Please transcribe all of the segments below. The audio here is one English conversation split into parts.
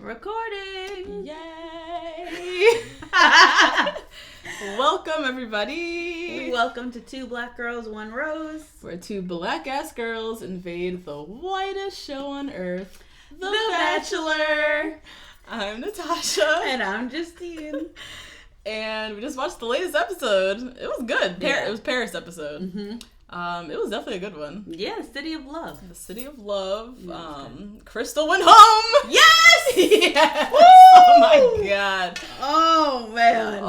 Recording! Yay! Welcome, everybody! Welcome to Two Black Girls, One Rose. Where two black-ass girls invade the whitest show on earth, The Bachelor! I'm Natasha. And I'm Justine. And we just watched the latest episode. It was good. Yeah. It was Paris episode. Mm-hmm. It was definitely a good one. Yeah, City of Love. The City of Love. Krystal went home! Yes! Yes! Woo! Oh my god. Oh, man.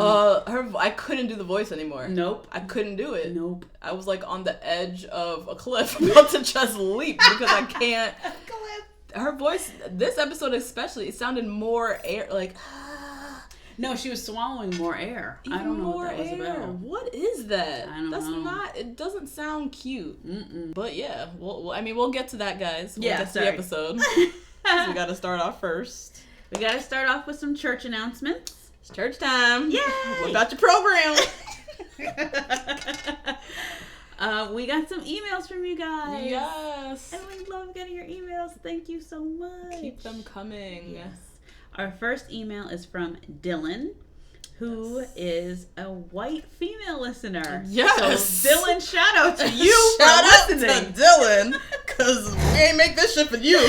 I couldn't do the voice anymore. Nope. I couldn't do it. Nope. I was like on the edge of a cliff about to just leap because I can't. Her voice, this episode especially, it sounded more air, like. No, she was swallowing more air. Even I don't know more what that was air. about. What is that? I don't That's know. not. It doesn't sound cute. Mm-mm. But yeah, we'll get to that, guys. We'll Yeah, get to the episode. So we got to start off first. We got to start off with some church announcements. It's church time. Yay! What about your program? We got some emails from you guys. Yes. And we love getting your emails. Thank you so much. Keep them coming. Yes. Our first email is from Dylan, who is a white female listener. Yes. So Dylan, shout out to you Shout for out listening. to Dylan, because we ain't make this shit for you.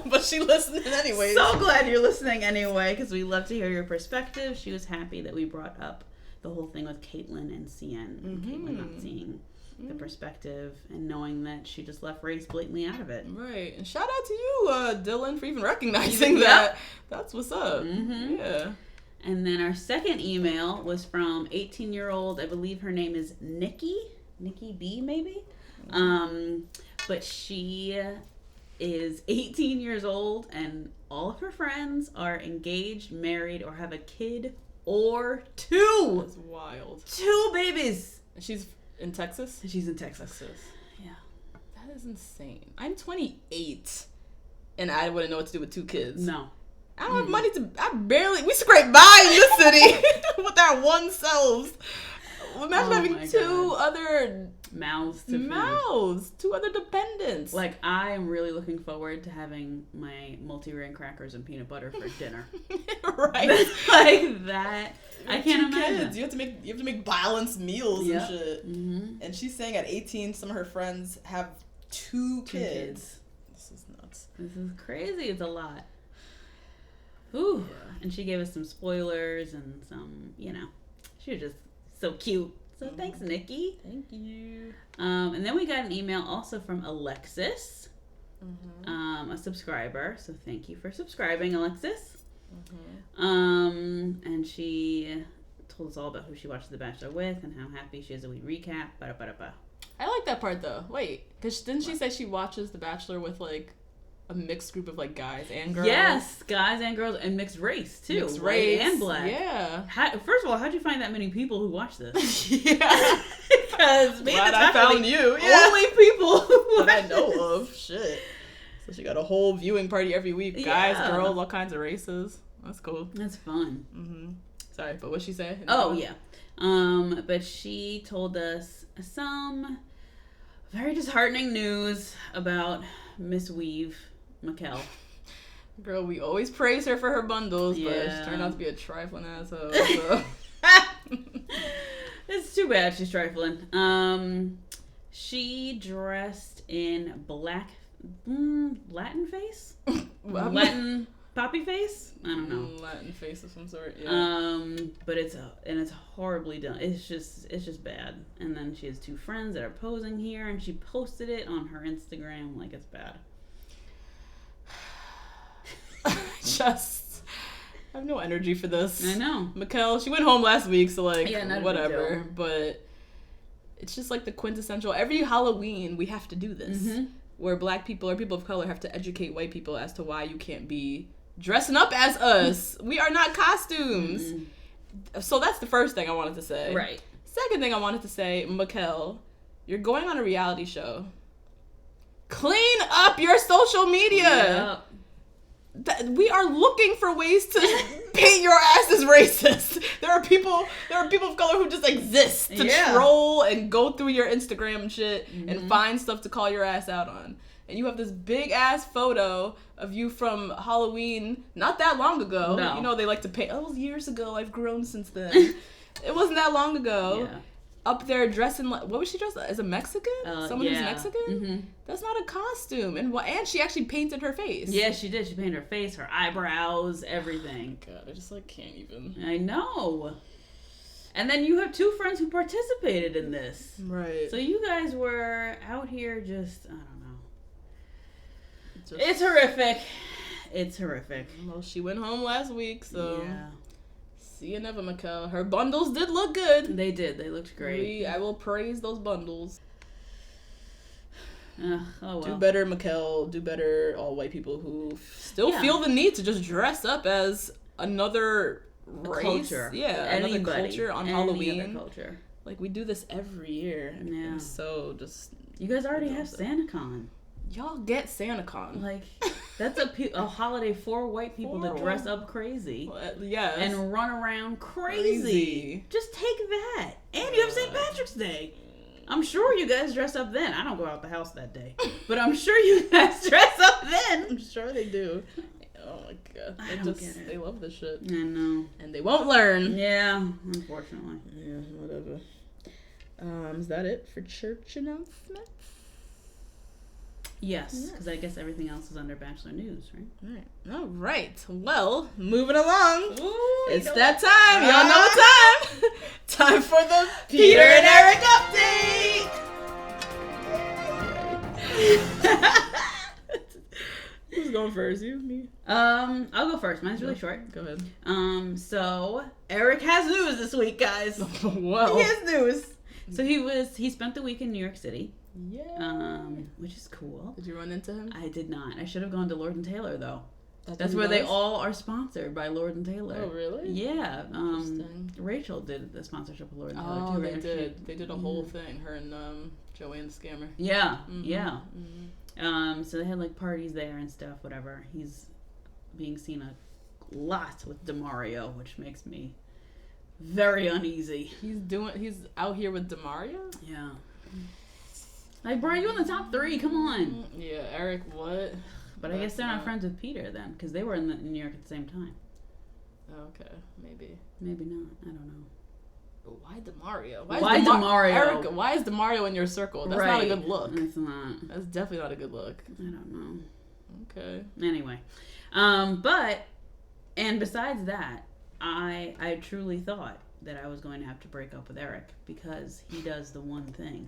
But she listening anyway. So glad you're listening anyway, because we love to hear your perspective. She was happy that we brought up the whole thing with Caitlyn and CN, and Caitlyn not seeing the perspective and knowing that she just left race blatantly out of it. Right. And shout out to you, Dylan, for even recognizing Yep. that. That's what's up. Mm-hmm. Yeah. And then our second email was from 18-year-old, I believe her name is Nikki B, maybe? But she is 18 years old, and all of her friends are engaged, married, or have a kid or two. That's wild. 2 babies. She's in Texas? She's in Texas. Yeah. That is insane. I'm 28, and I wouldn't know what to do with 2 kids. No. I don't have money to. We scrape by in this city with our one selves. Imagine having 2 other mouths to feed. mouths, 2 other dependents. Like, I am really looking forward to having my multi-grain crackers and peanut butter for dinner. Right. Like that. I can't 2 imagine. kids. You have to make balanced meals Yep. and shit. Mm-hmm. And she's saying at 18, some of her friends have 2 kids. This is nuts. This is crazy. It's a lot. Ooh. Yeah. And she gave us some spoilers and some, she was just so cute. So thanks, Nikki. Thank you. And then we got an email also from Alexis, Mm-hmm. a subscriber. So thank you for subscribing, Alexis. Mm-hmm. And she told us all about who she watched The Bachelor with and how happy she is that we recap. Ba-da-ba-da-ba. I like that part though. Wait, because didn't she say she watches The Bachelor with like a mixed group of like guys and girls? Yes, guys and girls, and mixed race too. Mixed white race and black. Yeah. First of all, how'd you find that many people who watch this? Yeah. Because me and Glad I Natasha are found the you. Yeah. only people who That I watch know this. of. Shit. So she got a whole viewing party every week. Guys, Yeah. girls, all kinds of races. That's cool. That's fun. Mm-hmm. Sorry, but what'd she say? Oh yeah. But she told us some very disheartening news about Miss Weave, Mikkel. Girl, we always praise her for her bundles, but Yeah. she turned out to be a trifling asshole. So. It's too bad she's trifling. She dressed in black Latin face? Latin poppy face? I don't know. Latin face of some sort, yeah. But it's horribly done. It's just bad. And then she has 2 friends that are posing here, and she posted it on her Instagram like it's bad. I have no energy for this. I know. Mikkel, she went home last week, so like, Yeah, not a big whatever. deal. But it's just like the quintessential, every Halloween we have to do this. Mm-hmm. Where black people or people of color have to educate white people as to why you can't be dressing up as us. We are not costumes. Mm-hmm. So that's the first thing I wanted to say. Right. Second thing I wanted to say, Mikkel, you're going on a reality show. Clean up your social media. Yep. We are looking for ways to paint your ass as racist. There are people of color who just exist to troll and go through your Instagram and shit and find stuff to call your ass out on. and you have this big ass photo of you from Halloween not that long ago. No. You know, they like to paint, it was years ago, I've grown since then. It wasn't that long ago. Yeah. Up there dressing like, what was she dressed as a Mexican? Someone who's Mexican? Mm-hmm. That's not a costume. And she actually painted her face. Yeah, she did. She painted her face, her eyebrows, everything. God, I just like can't even. I know. And then you have 2 friends who participated in this. Right. So you guys were out here just, I don't know. It's horrific. It's horrific. Well, she went home last week, so. Yeah. See you never, Mikkel. Her bundles did look good. They did. They looked great. I will praise those bundles. Oh well. Do better, Mikkel. Do better, all white people who still feel the need to just dress up as another race. Culture. Yeah, Anybody. another culture on Any Halloween. other culture. Like, we do this every year. Yeah. So just... You guys already have SantaCon. Y'all get SantaCon. Like, that's a holiday for white people to dress up crazy. Yes. And run around crazy. Just take that. And you have St. Patrick's Day. I'm sure you guys dress up then. I don't go out the house that day. But I'm sure you guys dress up then. I'm sure they do. Oh my god. I don't get it. They love this shit. I know. And they won't learn. Yeah, unfortunately. Yeah, whatever. Is that it for church announcements? Yes, because I guess everything else is under Bachelor News, right? All right. Well, moving along. Ooh, It's that time. Y'all know what time. Time for the Peter and Eric update. Who's going first? You, me? I'll go first. Mine's really short. Go ahead. So Eric has news this week, guys. Whoa. He has news. So he spent the week in New York City. Yeah. Which is cool. Did you run into him? I did not. I should have gone to Lord and Taylor though. That's who where he they was? all are sponsored by Lord and Taylor. Oh, really? Yeah. Interesting. Rachel did the sponsorship of Lord and Taylor Oh, too. they right? did. They did a whole thing. Her and Joanne the Scammer. Yeah. Mm-hmm. Yeah. Mm-hmm. So they had like parties there and stuff. Whatever. He's being seen a lot with DeMario, which makes me very uneasy. He's out here with DeMario? Yeah. Like, bro, you in the top 3? Come on. Yeah, Eric, what? But I guess they're not friends with Peter then, because they were in New York at the same time. Okay, maybe. Maybe not. I don't know. But why DeMario? Why DeMario? Eric, why is DeMario in your circle? That's not a good look. It's not. That's definitely not a good look. I don't know. Okay. Anyway. And besides that, I truly thought that I was going to have to break up with Eric because he does the one thing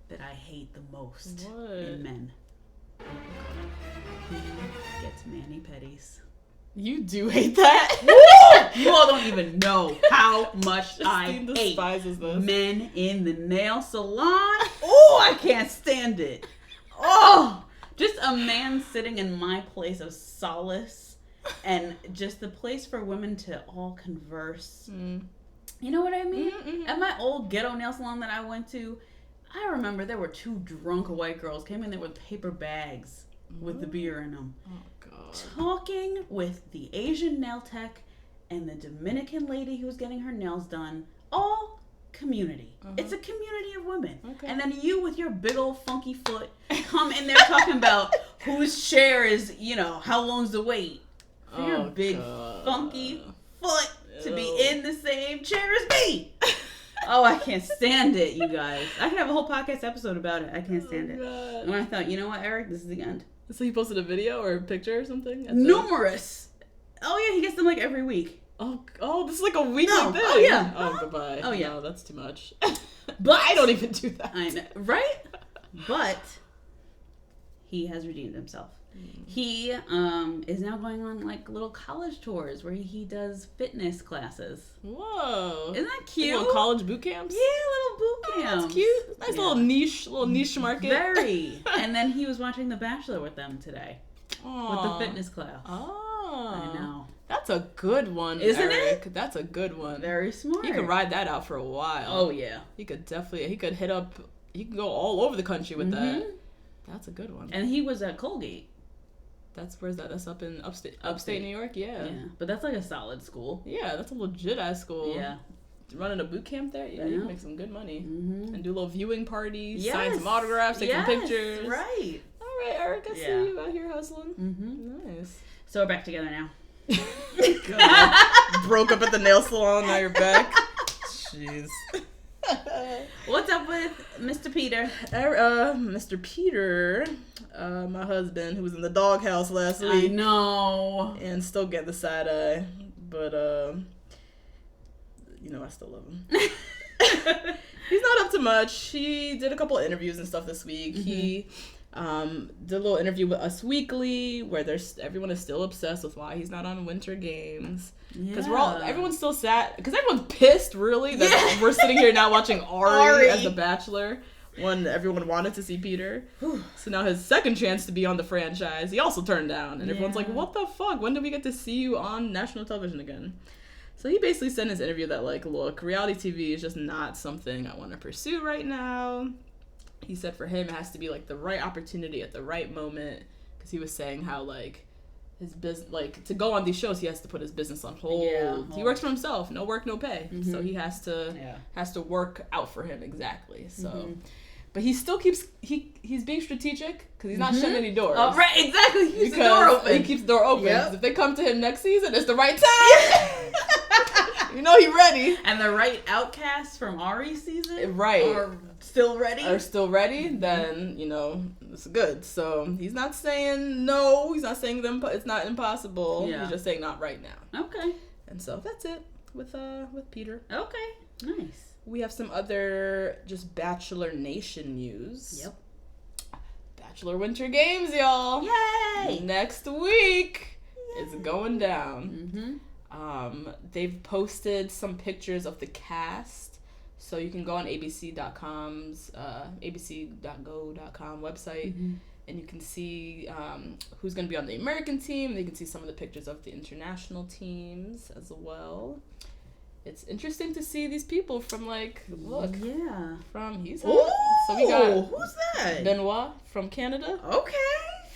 that I hate the most in men. He gets mani-pedis. You do hate that? You all don't even know how much I hate despises this. men in the nail salon. Oh, I can't stand it. Oh, just a man sitting in my place of solace and just the place for women to all converse. You know what I mean? Mm-hmm. At my old ghetto nail salon that I went to, I remember there were 2 drunk white girls came in there with paper bags with the beer in them. Oh, God. Talking with the Asian nail tech and the Dominican lady who was getting her nails done. All community. It's a community of women. Okay. And then you with your big old funky foot come in there talking about whose chair is, how long's the wait. For your big funky foot to be in the same chair as me. Oh, I can't stand it, you guys. I could have a whole podcast episode about it. I can't stand it. God. And I thought, you know what, Eric? This is the end. So he posted a video or a picture or something? Numerous. Oh, yeah, he gets them like every week. Oh, this is like a weekly thing. Oh, yeah. Oh, goodbye. Oh, yeah. No, that's too much. But I don't even do that. I know, right? But he has redeemed himself. He is now going on like little college tours where he does fitness classes. Whoa. Isn't that cute? Little college boot camps? Yeah, little boot camps. That's cute. Nice little niche market. Very. And then he was watching The Bachelor with them today. Aww. With the fitness class. Oh. I know. That's a good one, Isn't Eric. it? That's a good one. Very smart. He could ride that out for a while. Oh, yeah. He could go all over the country with that. That's a good one. And he was at Colgate. Where's that? That's up in upstate New York? Yeah. But that's like a solid school. Yeah, that's a legit ass school. Yeah. Running a boot camp there? Yeah, you can make some good money. Mm-hmm. And do little viewing parties, sign some autographs, take some pictures. Right. All right, Eric, I see you out here hustling. Mm-hmm. Nice. So we're back together now. Broke up at the nail salon, now you're back. Jeez. What's up with Mr. Peter? Mr. Peter, my husband, who was in the doghouse last week. I know. And still getting the side eye. But, I still love him. He's not up to much. He did a couple of interviews and stuff this week. Mm-hmm. He did a little interview with Us Weekly where everyone is still obsessed with why he's not on Winter Games. Because everyone's still sad. Because everyone's pissed, really, that we're sitting here now watching Ari as the Bachelor when everyone wanted to see Peter. So now his second chance to be on the franchise, he also turned down. And everyone's like, what the fuck? When do we get to see you on national television again? So he basically said in his interview that, like, look, reality TV is just not something I want to pursue right now. He said for him, it has to be, like, the right opportunity at the right moment. Because he was saying how, like, his business, like, to go on these shows, he has to put his business on hold. Yeah, he works for himself. No work, no pay. Mm-hmm. So he has to work out for him, exactly. So, but he still keeps, he's being strategic because he's not shutting any doors. Oh, right, exactly. He keeps the door open. He keeps the door open. Yep. If they come to him next season, it's the right time. You know he's ready. And the right outcasts from Ari's season are still ready, then, it's good. So he's not saying no. He's not saying it's not impossible. Yeah. He's just saying not right now. Okay. And so that's it with Peter. Okay. Nice. We have some other just Bachelor Nation news. Yep. Bachelor Winter Games, y'all. Yay! Next week. Yay. It's going down. Mm-hmm. They've posted some pictures of the cast, so you can go on abc.com's abc.go.com website, and you can see who's going to be on the American team. You can see some of the pictures of the international teams as well. It's interesting to see these people from, like, look. Yeah. He's hot. So we got who's that? Benoit from Canada. Okay.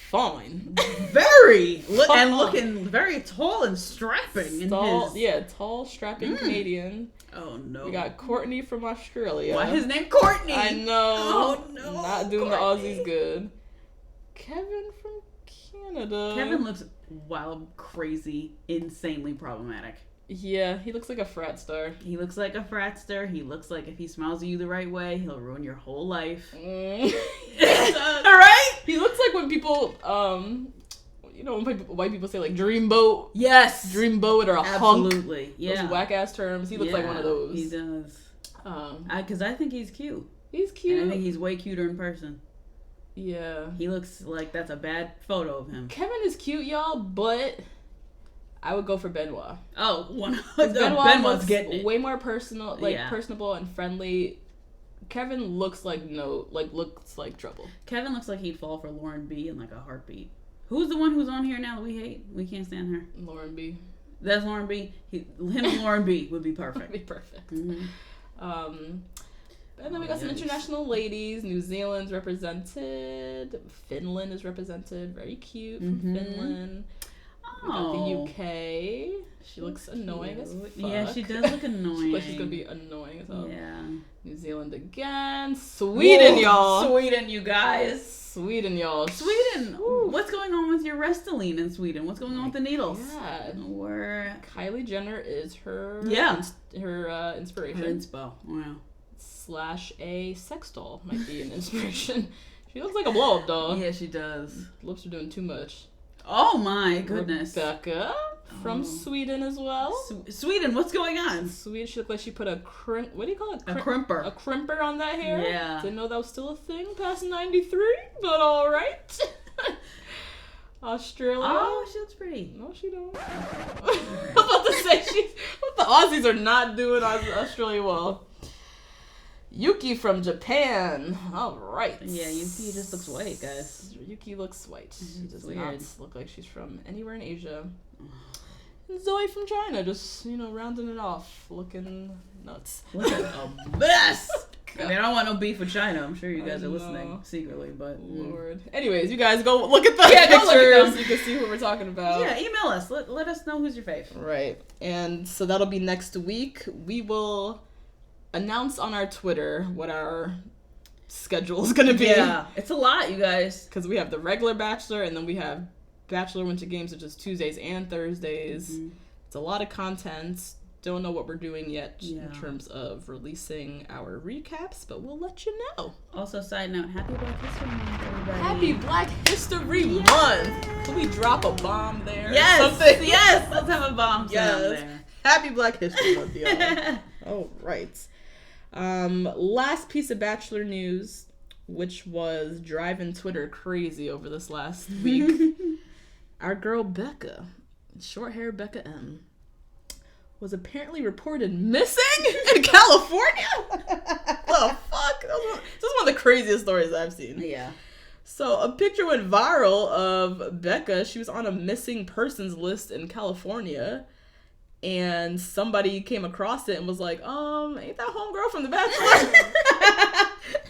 Fine. Very. And looking very tall and strapping. Tall, strapping Canadian. Oh, no. We got Courtney from Australia. Why his name Courtney? I know. Oh, no. Not doing Courtney. The Aussies good. Kevin from Canada. Kevin looks wild, crazy, insanely problematic. Yeah, he looks like a frat star. He looks like a frat star. He looks like if he smiles at you the right way, he'll ruin your whole life. All right? He looks like when people, when white people say, like, dreamboat. Yes. Dreamboat or a Absolutely. hunk. Yeah. Those whack-ass terms. He looks like one of those. He does. Because I think he's cute. He's cute. And I think he's way cuter in person. Yeah. He looks like that's a bad photo of him. Kevin is cute, y'all, but I would go for Benoit. Oh, Benoit's getting it. Way more personal, personable and friendly. Kevin looks like trouble. Kevin looks like he'd fall for Lauren B in like a heartbeat. Who's the one who's on here now that we hate? We can't stand her. Lauren B. That's Lauren B. Him and Lauren B would be perfect. Would be perfect. Mm-hmm. And then we got some international ladies. New Zealand's represented. Finland is represented. Very cute from Finland. We got the UK. She looks annoying as fuck. Yeah, she does look annoying. She looks like she's gonna be annoying as hell. Yeah. New Zealand again. Sweden, y'all. Sweden, you guys. Sweden, y'all. Sweden. Ooh. What's going on with your Restylane in Sweden? What's going on with the needles? Yeah. Kylie Jenner is her inspiration. Her inspo. Wow. / a sex doll might be an inspiration. She looks like a blow-up doll. Yeah, she does. Lips are doing too much. Oh my goodness. Rebecca from Sweden as well. Sweden, what's going on? Sweden, she looked like she put a what do you call it? A crimper. A crimper on that hair. Yeah. Didn't know that was still a thing past 93, but alright. Australia. Oh, she looks pretty. No, she don't. I was about to say, the Aussies are not doing Australia well. Yuki from Japan. All right. Yeah, Yuki just looks white, guys. Yuki looks white. She does weird. not look like she's from anywhere in Asia. And Zoe from China, just, rounding it off, looking nuts. Looking a mess. I mean, I don't want no beef with China. I'm sure you guys are listening secretly, but... Lord. Anyways, you guys go look at the pictures so you can see what we're talking about. Yeah, email us. Let us know who's your fave. Right. And so that'll be next week. We will announce on our Twitter what our schedule is gonna be. Yeah, it's a lot, you guys. Because we have the regular Bachelor, and then we have Bachelor Winter Games, which is Tuesdays and Thursdays. Mm-hmm. It's a lot of content. Don't know what we're doing yet in Yeah. terms of releasing our recaps, but we'll let you know. Also, side note, happy Black History Month, everybody. Happy Black History Month! Can we drop a bomb there? Yes! Something? Yes! Let's have a bomb sound Yes. there. Happy Black History Month, y'all. All right. Last piece of Bachelor news, which was driving Twitter crazy over this last week. Our girl Becca, short hair Becca M, was apparently reported missing in California. The fuck? This is one of the craziest stories I've seen. Yeah. So a picture went viral of Becca. She was on a missing persons list in California. And somebody came across it and was like, ain't that homegirl from The Bachelor?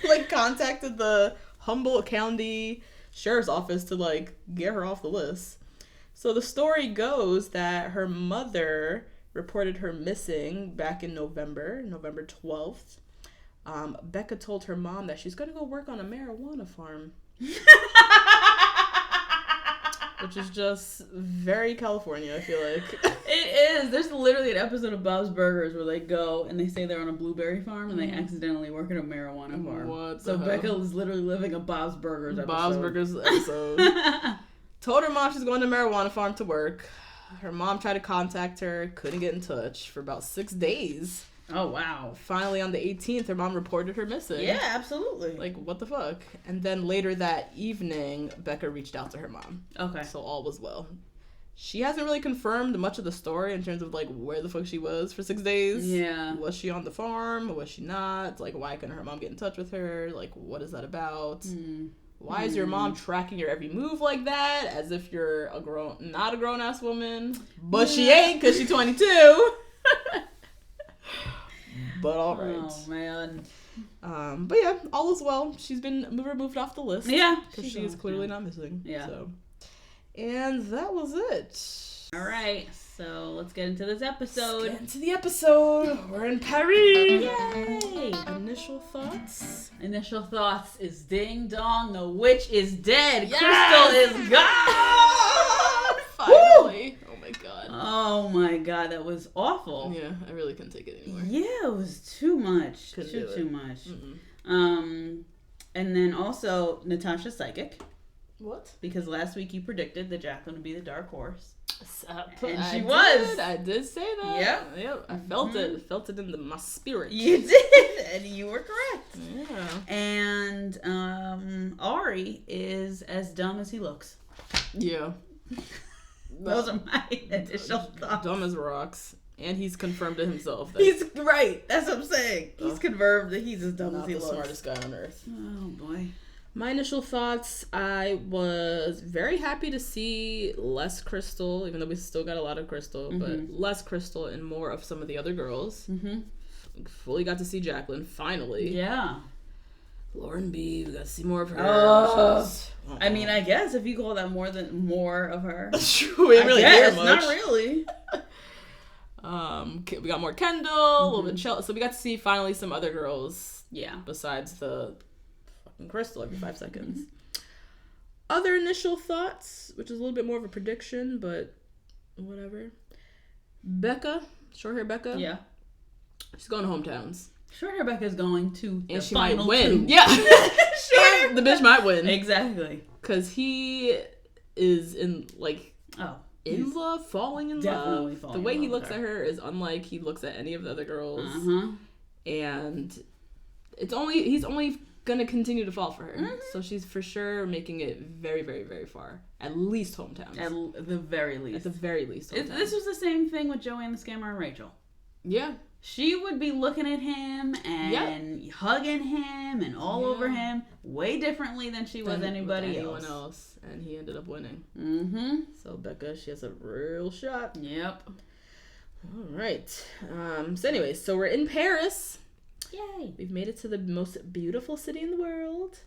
Like, contacted the Humboldt County Sheriff's Office to, like, get her off the list. So the story goes that her mother reported her missing back in November 12th. Becca told her mom that she's going to go work on a marijuana farm. Which is just very California, I feel like. It is. There's literally an episode of Bob's Burgers where they go and they say they're on a blueberry farm and they accidentally work at a marijuana farm. What So the Becca hell? is literally living a Bob's Burgers episode. Bob's Burgers episode. Told her mom she's going to a marijuana farm to work. Her mom tried to contact her, couldn't get in touch for about 6 days. Oh, wow. Finally, on the 18th, her mom reported her missing. Yeah, absolutely. Like, what the fuck? And then later that evening, Becca reached out to her mom. Okay. So all was well. She hasn't really confirmed much of the story in terms of, like, where the fuck she was for 6 days. Yeah. Was she on the farm? Was she not? Like, why couldn't her mom get in touch with her? Like, what is that about? Why is your mom tracking your every move like that? As if you're not a grown-ass woman. But she ain't, because she's 22. But all right. Oh, man. But yeah, all is well. She's been removed off the list. Yeah. Because she is clearly not missing. Yeah. So. And that was it. All right. So let's get into this episode. Let's get into the episode. We're in Paris. Yay! Initial thoughts? Initial thoughts is ding dong, the witch is dead. Yes! Krystal is gone! Finally. Oh my god. Oh my god, that was awful. Yeah, I really couldn't take it anymore. Yeah, it was too much. Couldn't do Too it. much. Mm-mm. And then also Natasha's psychic, What? because last week you predicted that Jacqueline would be the dark horse. And she was. I did say that. Yep. Yep. I felt it. Felt it in my spirit. You did, and you were correct. Yeah. And Ari is as dumb as he looks. Yeah. Those are my initial thoughts. Dumb as rocks. And he's confirmed to himself that He's right. That's what I'm saying. He's confirmed that he's as dumb not as he the looks. smartest guy on earth. Oh boy. My initial thoughts, I was very happy to see less Krystal, even though we still got a lot of Krystal, but less Krystal and more of some of the other girls. Fully got to see Jacqueline, finally. Yeah. Lauren B, we got to see more of her. I mean, I guess if you call that more of her. That's true. We didn't really hear much. Not really. We got more Kendall, a little bit Chelsea. So we got to see finally some other girls. Yeah. Besides the fucking Krystal every 5 seconds. Other initial thoughts, which is a little bit more of a prediction, but whatever. Becca, short hair Becca. Yeah. She's going to hometowns. Short hair Becca's going to And the she might final win. two. Yeah. And the bitch might win. Exactly. Because he is in love, falling in definitely love. falling The way in he love looks with at her is unlike he looks at any of the other girls. And he's only gonna continue to fall for her. So she's for sure making it very, very, very far. At least hometowns. At the very least. At the very least. This was the same thing with Joanne the Scammer and Rachel. Yeah. She would be looking at him and hugging him and all over him way differently than she was anybody anyone else. And he ended up winning. So Becca, she has a real shot. Yep. All right. So anyways, so we're in Paris. Yay. We've made it to the most beautiful city in the world.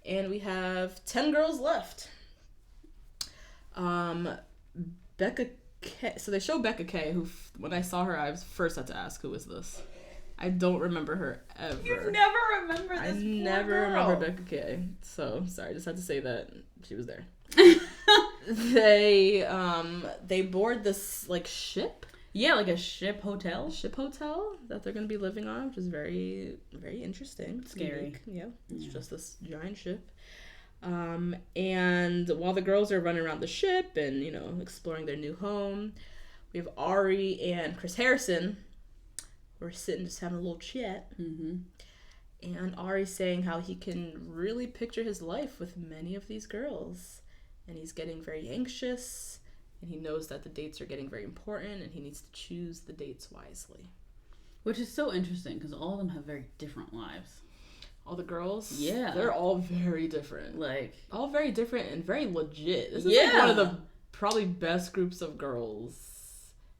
And we have 10 girls left. Becca K. So they show Becca K, who, when I saw her, I was first had to ask, who is this? I don't remember her ever. You never remember this I poor never girl. remember Becca K. So sorry, just had to say that she was there. They board this like ship. Yeah, like a ship hotel That they're gonna be living on, which is very, very interesting. Scary. Unique. Yeah, it's just this giant ship. And while the girls are running around the ship and, you know, exploring their new home, we have Ari and Chris Harrison. We're sitting just having a little chat. Mm-hmm. And Ari's saying how he can really picture his life with many of these girls. And he's getting very anxious. And he knows that the dates are getting very important. And he needs to choose the dates wisely. Which is so interesting because all of them have very different lives. All the girls? Yeah. They're all very different. Like, all very different and very legit. This is yeah. like one of the probably best groups of girls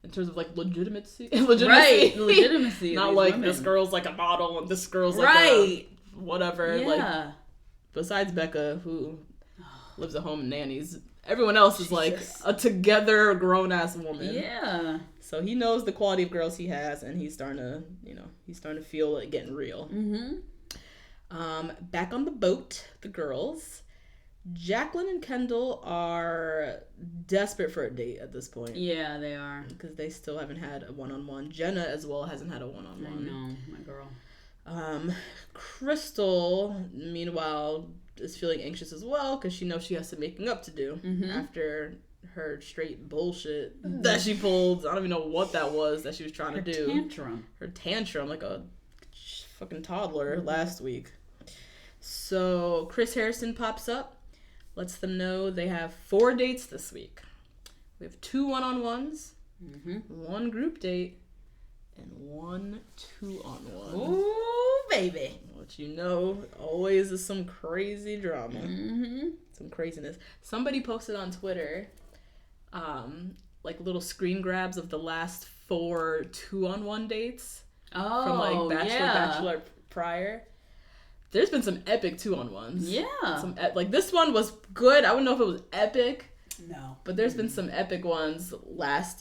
in terms of like legitimacy. Right. Legitimacy. Not like women. this girl's like a model and this girl's like right. a whatever. Yeah. Like, besides Becca, who lives at home and nannies, everyone else is like a together grown ass woman. Yeah. So he knows the quality of girls he has, and he's starting to feel it getting real. Mm-hmm. Back on the boat, the girls, Jacqueline and Kendall are desperate for a date at this point. Yeah, they are. Because they still haven't had a one-on-one. Jenna as well hasn't had a one-on-one. I know, my girl. Krystal, meanwhile, is feeling anxious as well because she knows she has some making up to do after her straight bullshit that she pulled. I don't even know what that was that she was trying to do. Her tantrum, like a fucking toddler last week. So Chris Harrison pops up, lets them know they have 4 dates this week. We have 2 one-on-ones, 1 group date, and 1 2-on-1. Ooh, baby. Which you know always is some crazy drama. Some craziness. Somebody posted on Twitter like little screen grabs of the last 4 2-on-1 dates from like Bachelor prior. There's been some epic 2-on-1s. Yeah. Like this one was good. I wouldn't know if it was epic. No. But there's been some epic ones last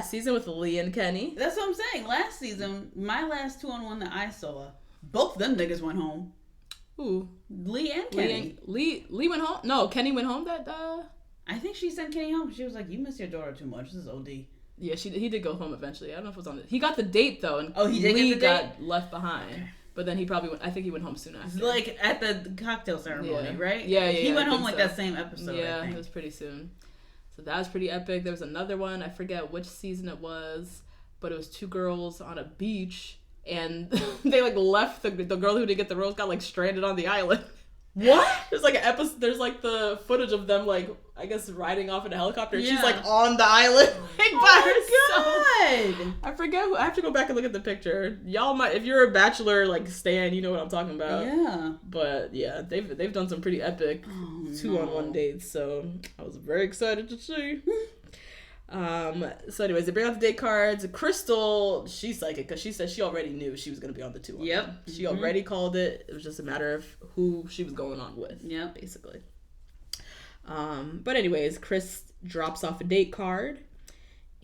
season with Lee and Kenny. That's what I'm saying. Last season, my last 2-on-1 that I saw, both them niggas went home. Who? Lee and Kenny. Lee went home? No, Kenny went home that I think she sent Kenny home. She was like, "You miss your daughter too much. This is OD." Yeah, he did go home eventually. I don't know if it was on it. He got the date though, and he did Lee get the date? got left behind. Okay. But then he probably went. I think he went home soon after. Like at the cocktail ceremony, right? Yeah. He went home like that same episode. Yeah, I think. It was pretty soon. So that was pretty epic. There was another one. I forget which season it was, but it was 2 girls on a beach, and they like left the girl who didn't get the rose got like stranded on the island. What? There's like an episode. There's like the footage of them like I guess riding off in a helicopter. Yeah. She's like on the island like, by herself. God. I forget who. I have to go back and look at the picture. Y'all might, if you're a Bachelor like stan, you know what I'm talking about. Yeah. But yeah, they've done some pretty epic 2-on-1 dates. So I was very excited to see. So anyways, they bring out the date cards. Krystal, she's psychic because she said she already knew she was going to be on the 2-on-1. Yep. She already called it. It was just a matter of who she was going on with. Yep. Basically. But anyways, Chris drops off a date card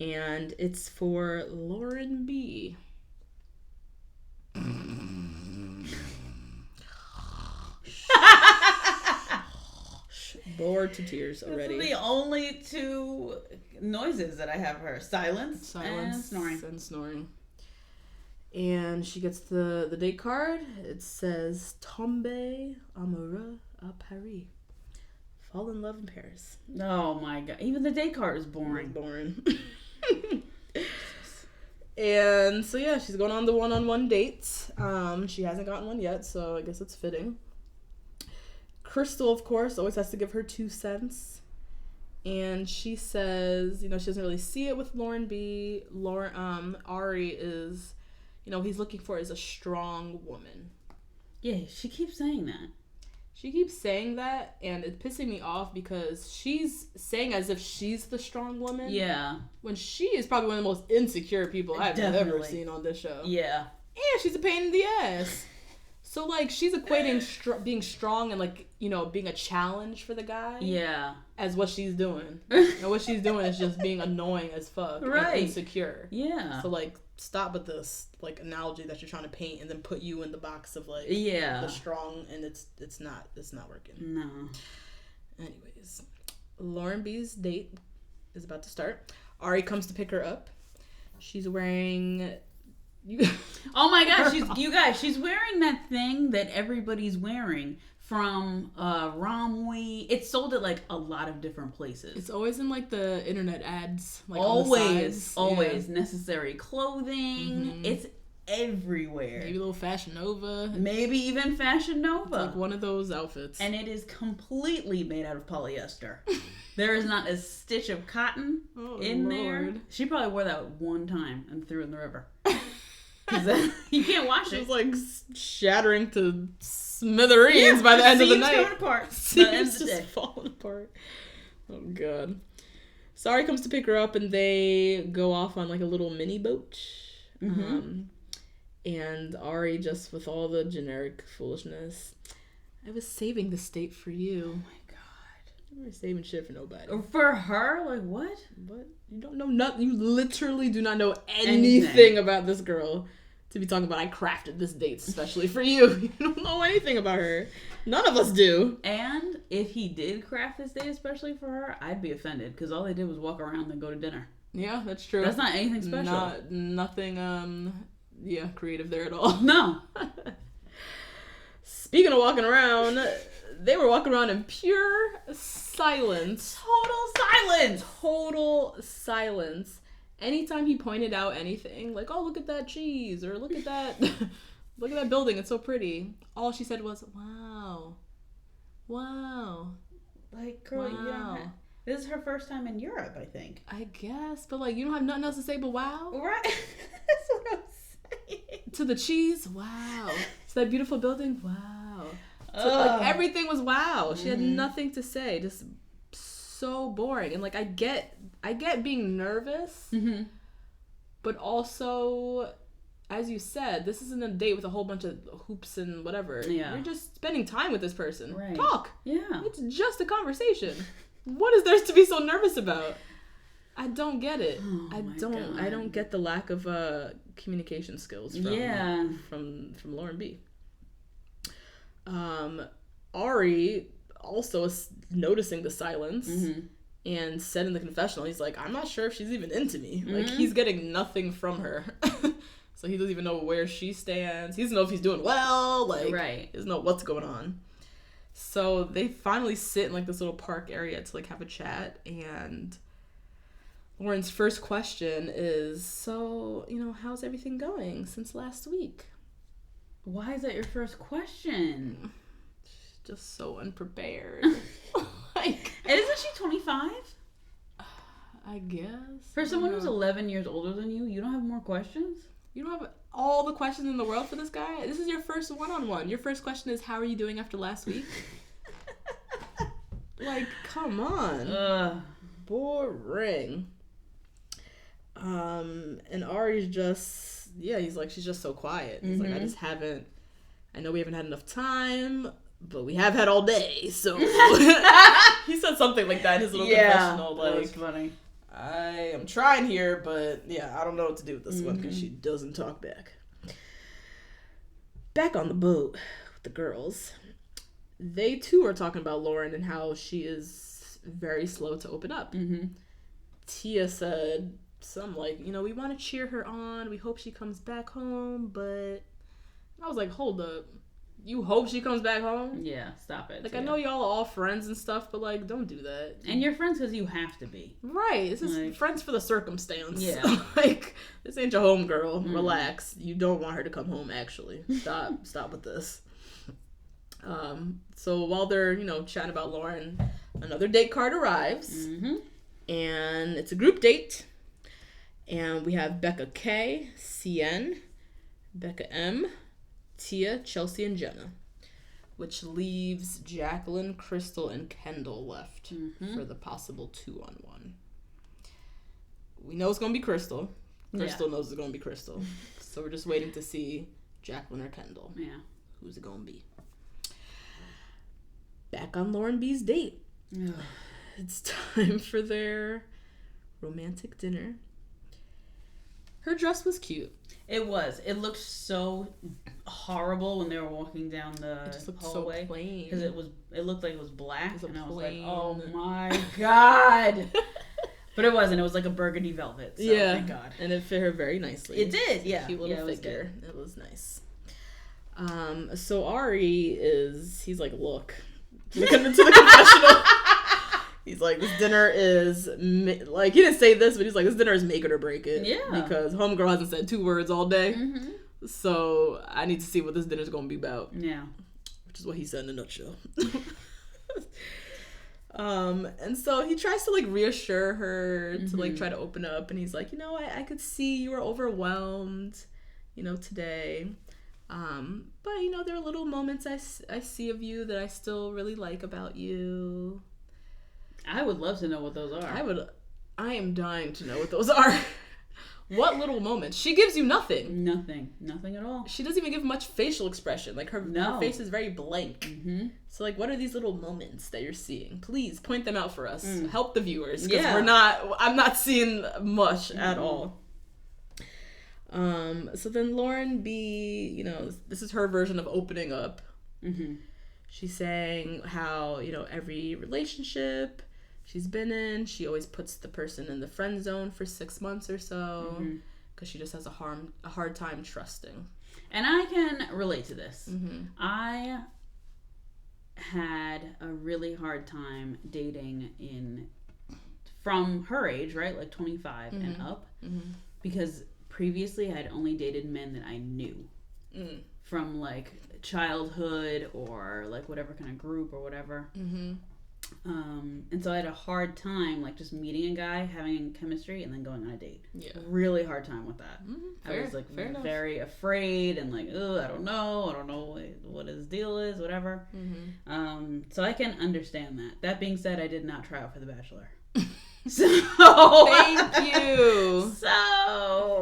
and it's for Lauren B. Bored to tears already. Those are the only 2 noises that I have heard. Silence and snoring. And she gets the date card. It says Tombe amoureux à Paris. Fall in love in Paris. Oh my god. Even the date card is boring. And so yeah, she's going on the 1-on-1 dates. She hasn't gotten one yet, so I guess it's fitting. Krystal, of course, always has to give her 2 cents. And she says, she doesn't really see it with Lauren B. Ari is, he's looking for is a strong woman. Yeah, she keeps saying that. She keeps saying that, and it's pissing me off because she's saying as if she's the strong woman. Yeah. When she is probably one of the most insecure people I've ever seen on this show. Yeah. And she's a pain in the ass. So, like, she's equating being strong and, like, you know, being a challenge for the guy. Yeah. As what she's doing. And what she's doing is just being annoying as fuck. Right. And insecure. Yeah. So, like, stop with this, like, analogy that you're trying to paint and then put you in the box of, like, yeah, the strong, and it's not working. No. Anyways, Lauren B's date is about to start. Ari comes to pick her up. She's wearing... Oh my gosh, she's wearing that thing that everybody's wearing from Romwe. It's sold at like a lot of different places. It's always in like the internet ads, like always yeah. Necessary clothing. It's everywhere. Maybe a little Fashion Nova. Maybe even Fashion Nova. It's like one of those outfits. And it is completely made out of polyester. There is not a stitch of cotton in there. She probably wore that one time and threw it in the river. Because you can't wash it. It's like shattering to smithereens by the end of the night. Falling apart. Seems just falling apart. Oh god. Sari comes to pick her up and they go off on like a little mini boat. And Ari, just with all the generic foolishness, I was saving the state for you. Oh my god. You were saving shit for nobody. For her? Like what? What? You don't know nothing. You literally do not know anything about this girl to be talking about. I crafted this date especially for you. You don't know anything about her. None of us do. And if he did craft this date especially for her, I'd be offended because all they did was walk around and go to dinner. Yeah, that's true. That's not anything special. Nothing, creative there at all. No. Speaking of walking around, they were walking around in pure silence. Total silence. Anytime he pointed out anything, like, oh, look at that cheese, or look at that, look at that building, it's so pretty. All she said was, wow. Like, girl, wow. This is her first time in Europe, I think. I guess, but like, you don't have nothing else to say but wow? Right. That's what I'm saying. To the cheese, wow. To that beautiful building, wow. Like, everything was wow. She had nothing to say, just so boring. And like, I get being nervous, but also, as you said, this isn't a date with a whole bunch of hoops and whatever. Yeah. You're just spending time with this person. Right. Talk. Yeah. It's just a conversation. What is there to be so nervous about? I don't get it. I don't get the lack of communication skills from Lauren B. Ari also is noticing the silence and said in the confessional, he's like, I'm not sure if she's even into me. Like, he's getting nothing from her. So he doesn't even know where she stands. He doesn't know if he's doing well. Like, he doesn't know what's going on. So they finally sit in like this little park area to like have a chat, and Lauren's first question is, so, how's everything going since last week? Why is that your first question? She's just so unprepared. Like, and isn't she 25? I guess. For someone who's 11 years older than you, you don't have more questions? You don't have all the questions in the world for this guy? This is your first one-on-one. Your first question is, how are you doing after last week? Like, come on. Boring. And Ari's just, he's like, she's just so quiet. He's like, I know we haven't had enough time, but we have had all day, so. He said something like that in his little confessional. Like, that was funny. I am trying here, but I don't know what to do with this one because she doesn't talk back. Back on the boat with the girls, they too are talking about Lauren and how she is very slow to open up. Tia said some like, we want to cheer her on. We hope she comes back home, but I was like, hold up. You hope she comes back home? Yeah, stop it. Like, I know y'all are all friends and stuff, but, like, don't do that. And you're friends because you have to be. Right. This is friends for the circumstance. Yeah. Like, this ain't your home girl. Relax. You don't want her to come home, actually. Stop with this. So while they're, chatting about Lauren, another date card arrives. And it's a group date. And we have Becca K, CN, Becca M, Tia, Chelsea, and Jenna, which leaves Jacqueline, Krystal, and Kendall left for the possible 2-on-1. We know it's going to be Krystal. Krystal knows it's going to be Krystal. So we're just waiting to see Jacqueline or Kendall. Yeah. Who's it gonna be? Back on Lauren B's date. It's time for their romantic dinner. Her dress was cute. It was. It looked so horrible when they were walking down the It just looked hallway. so plain. Because it looked like it was black. It was and I was plain. like, oh my God. But it wasn't. It was like a burgundy velvet. So yeah. thank God. And it fit her very nicely. It did, yeah. Cute little Yeah, it figure. It was nice. So Ari he's like, look. Looking into the confessional. He's like, this dinner is, like, he didn't say this, but he's like, this dinner is make it or break it. Yeah. Because homegirl hasn't said 2 words all day. Mm-hmm. So I need to see what this dinner's going to be about. Yeah. Which is what he said in a nutshell. And so he tries to, like, reassure her to, like, try to open up. And he's like, you know, I could see you were overwhelmed, you know, today. But, you know, there are little moments I see of you that I still really like about you. I would love to know what those are. I am dying to know what those are. What little moments? She gives you nothing. Nothing at all. She doesn't even give much facial expression. Like, her face is very blank. Mm-hmm. So, like, what are these little moments that you're seeing? Please point them out for us. Help the viewers. Because I'm not seeing much at all. So then Lauren B, you know, this is her version of opening up. Mm-hmm. She's saying how, you know, every relationship she's been in, she always puts the person in the friend zone for 6 months or so because she just has a hard time trusting. And I can relate to this. Mm-hmm. I had a really hard time dating from her age, right? Like 25 and up. Mm-hmm. Because previously I had only dated men that I knew from like childhood or like whatever kind of group or whatever. Mm-hmm. And so I had a hard time like just meeting a guy, having chemistry, and then going on a date. Yeah, really hard time with that. I was like very afraid and like, oh, I don't know what his deal is, whatever. Mm-hmm. So I can understand that. That being said, I did not try out for The Bachelor.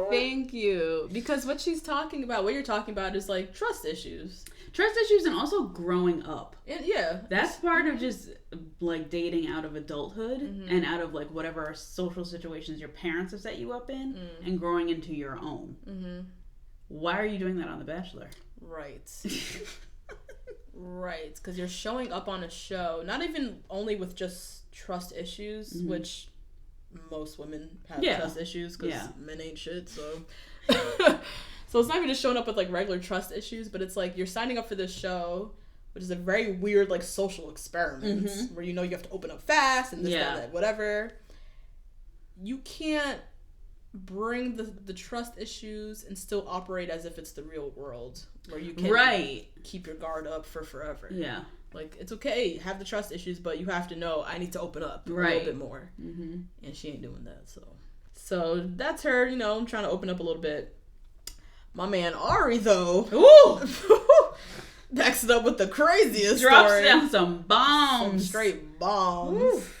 Thank you. Because what you're talking about is like trust issues and also growing up. Yeah, that's part of just like dating out of adulthood and out of like whatever social situations your parents have set you up in and growing into your own. Why are you doing that on The Bachelor? Right. Right, because you're showing up on a show not even only with just trust issues, which most women have trust issues because men ain't shit, so so it's not even just showing up with like regular trust issues, but it's like you're signing up for this show, which is a very weird like social experiment where you know you have to open up fast and this that whatever. You can't bring the trust issues and still operate as if it's the real world where you can keep your guard up for forever. Yeah. Like, it's okay, have the trust issues, but you have to know, I need to open up a little bit more. Mm-hmm. And she ain't doing that, so that's her, you know, trying to open up a little bit. My man Ari, though, backs it up with the craziest Drops story. down some bombs. Some straight bombs. Oof.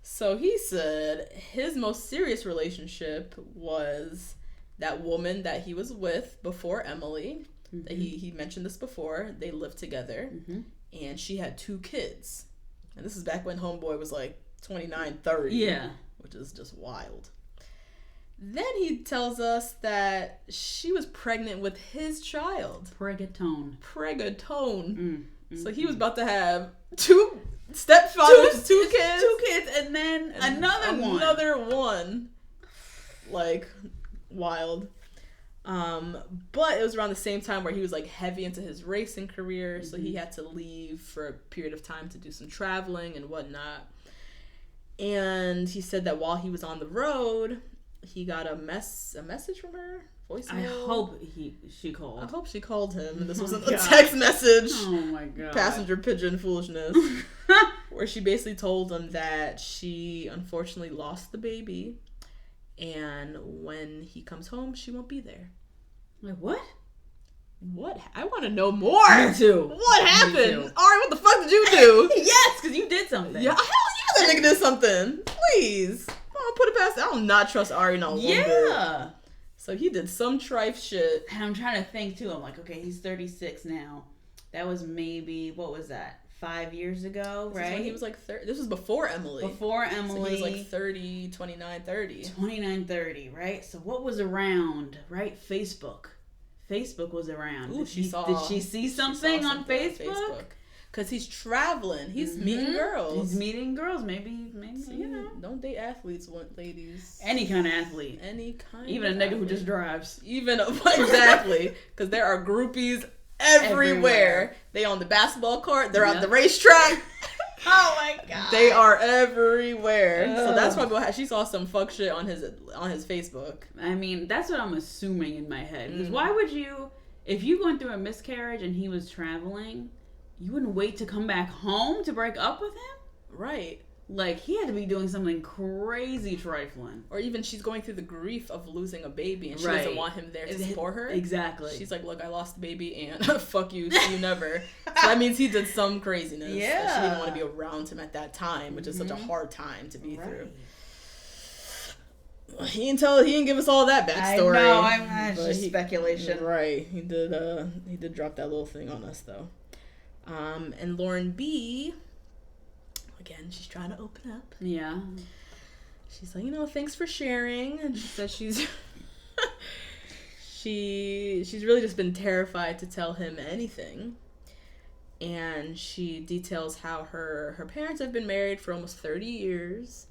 So he said his most serious relationship was that woman that he was with before Emily. Mm-hmm. He mentioned this before. They lived together. Mm-hmm. And she had 2 kids. And this is back when Homeboy was like 29, 30. Yeah. Which is just wild. Then he tells us that she was pregnant with his child. Pregatone. So he was about to have 2 stepfathers, 2 kids. 2 kids, and then another one. Like, wild. But it was around the same time where he was like heavy into his racing career, so he had to leave for a period of time to do some traveling and whatnot. And he said that while he was on the road, he got a message from her. Voicemail. I hope she called. I hope she called him, and this wasn't a text message. Oh my god. Passenger pigeon foolishness. Where she basically told him that she unfortunately lost the baby. And when he comes home, she won't be there. Like, what? What? I want to know more. Me too. What happened? Ari, what the fuck did you do? Yes, because you did something. Yeah, hell yeah, that nigga did something. Please. I don't put it past. I do not trust Ari no one bit. So he did some trife shit. And I'm trying to think, too. I'm like, okay, he's 36 now. That was maybe, what was that? 5 years ago, This right? is when he was like 30. This was before Emily. Before Emily. So he was like 30, 29, 30. 29, 30, right? So what was around, right? Facebook. Facebook was around. Ooh, Did she see something on Facebook? Because he's traveling. He's meeting girls. He's meeting girls. Maybe, you know. Don't date athletes, ladies. Any kind of athlete. Even a nigga who just drives. Exactly. Because there are groupies everywhere. They on the basketball court. They're on the racetrack. Oh my god. They are everywhere. So that's probably she saw some fuck shit on his Facebook. I mean, that's what I'm assuming in my head. Because why would you, if you went through a miscarriage and he was traveling, you wouldn't wait to come back home to break up with him? Right. Like, he had to be doing something crazy trifling. Or even she's going through the grief of losing a baby and she doesn't want him there to support her. Exactly. She's like, look, I lost the baby and fuck you, see you never. So that means he did some craziness. Yeah. That she didn't want to be around him at that time, which is such a hard time to be through. He didn't give us all that backstory. I know, it's just speculation. Right. He did drop that little thing on us though. And Lauren B, again, she's trying to open up. Yeah. She's like, thanks for sharing. And she says she's she's really just been terrified to tell him anything. And she details how her parents have been married for almost 30 years,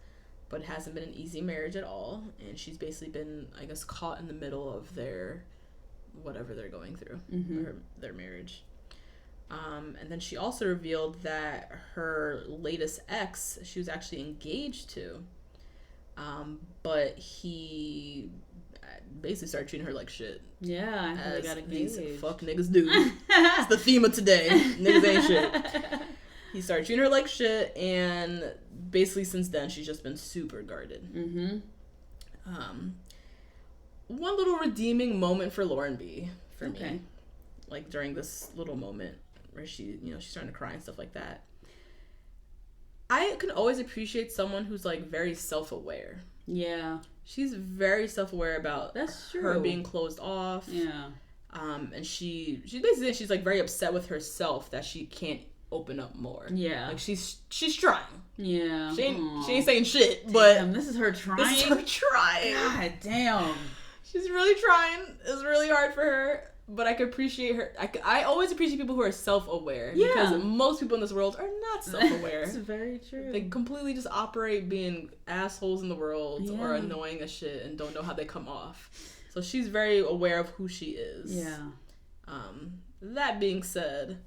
but it hasn't been an easy marriage at all. And she's basically been, I guess, caught in the middle of their whatever they're going through, their marriage. And then she also revealed that her latest ex, she was actually engaged to, but he basically started treating her like shit. Yeah, I as got engaged. These fuck niggas do. It's the theme of today. Niggas ain't shit. He started treating her like shit, and basically since then she's just been super guarded. One little redeeming moment for Lauren B for me, like during this little moment where she's starting to cry and stuff like that. I can always appreciate someone who's like very self-aware. Yeah. She's very self-aware about That's true. her being closed off. Yeah. And she's basically, she's like very upset with herself that she can't open up more. Yeah. Like she's trying. Yeah. She ain't saying shit, but this is her trying. This is her trying. God damn. She's really trying. It's really hard for her. But I could appreciate her. I always appreciate people who are self-aware. Yeah. Because most people in this world are not self-aware. That's very true. They completely just operate being assholes in the world or annoying as shit and don't know how they come off. So she's very aware of who she is. Yeah. That being said,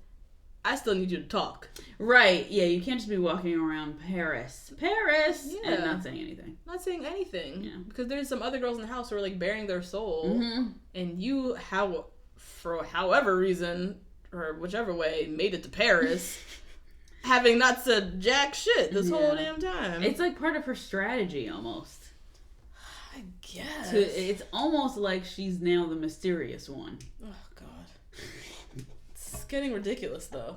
I still need you to talk. Right. Yeah, you can't just be walking around Paris, and not saying anything. Not saying anything. Yeah. Because there's some other girls in the house who are like bearing their soul. And you, for however reason, or whichever way, made it to Paris, having not said jack shit this whole damn time. It's like part of her strategy, almost. I guess. It's almost like she's now the mysterious one. Oh, God. It's getting ridiculous, though.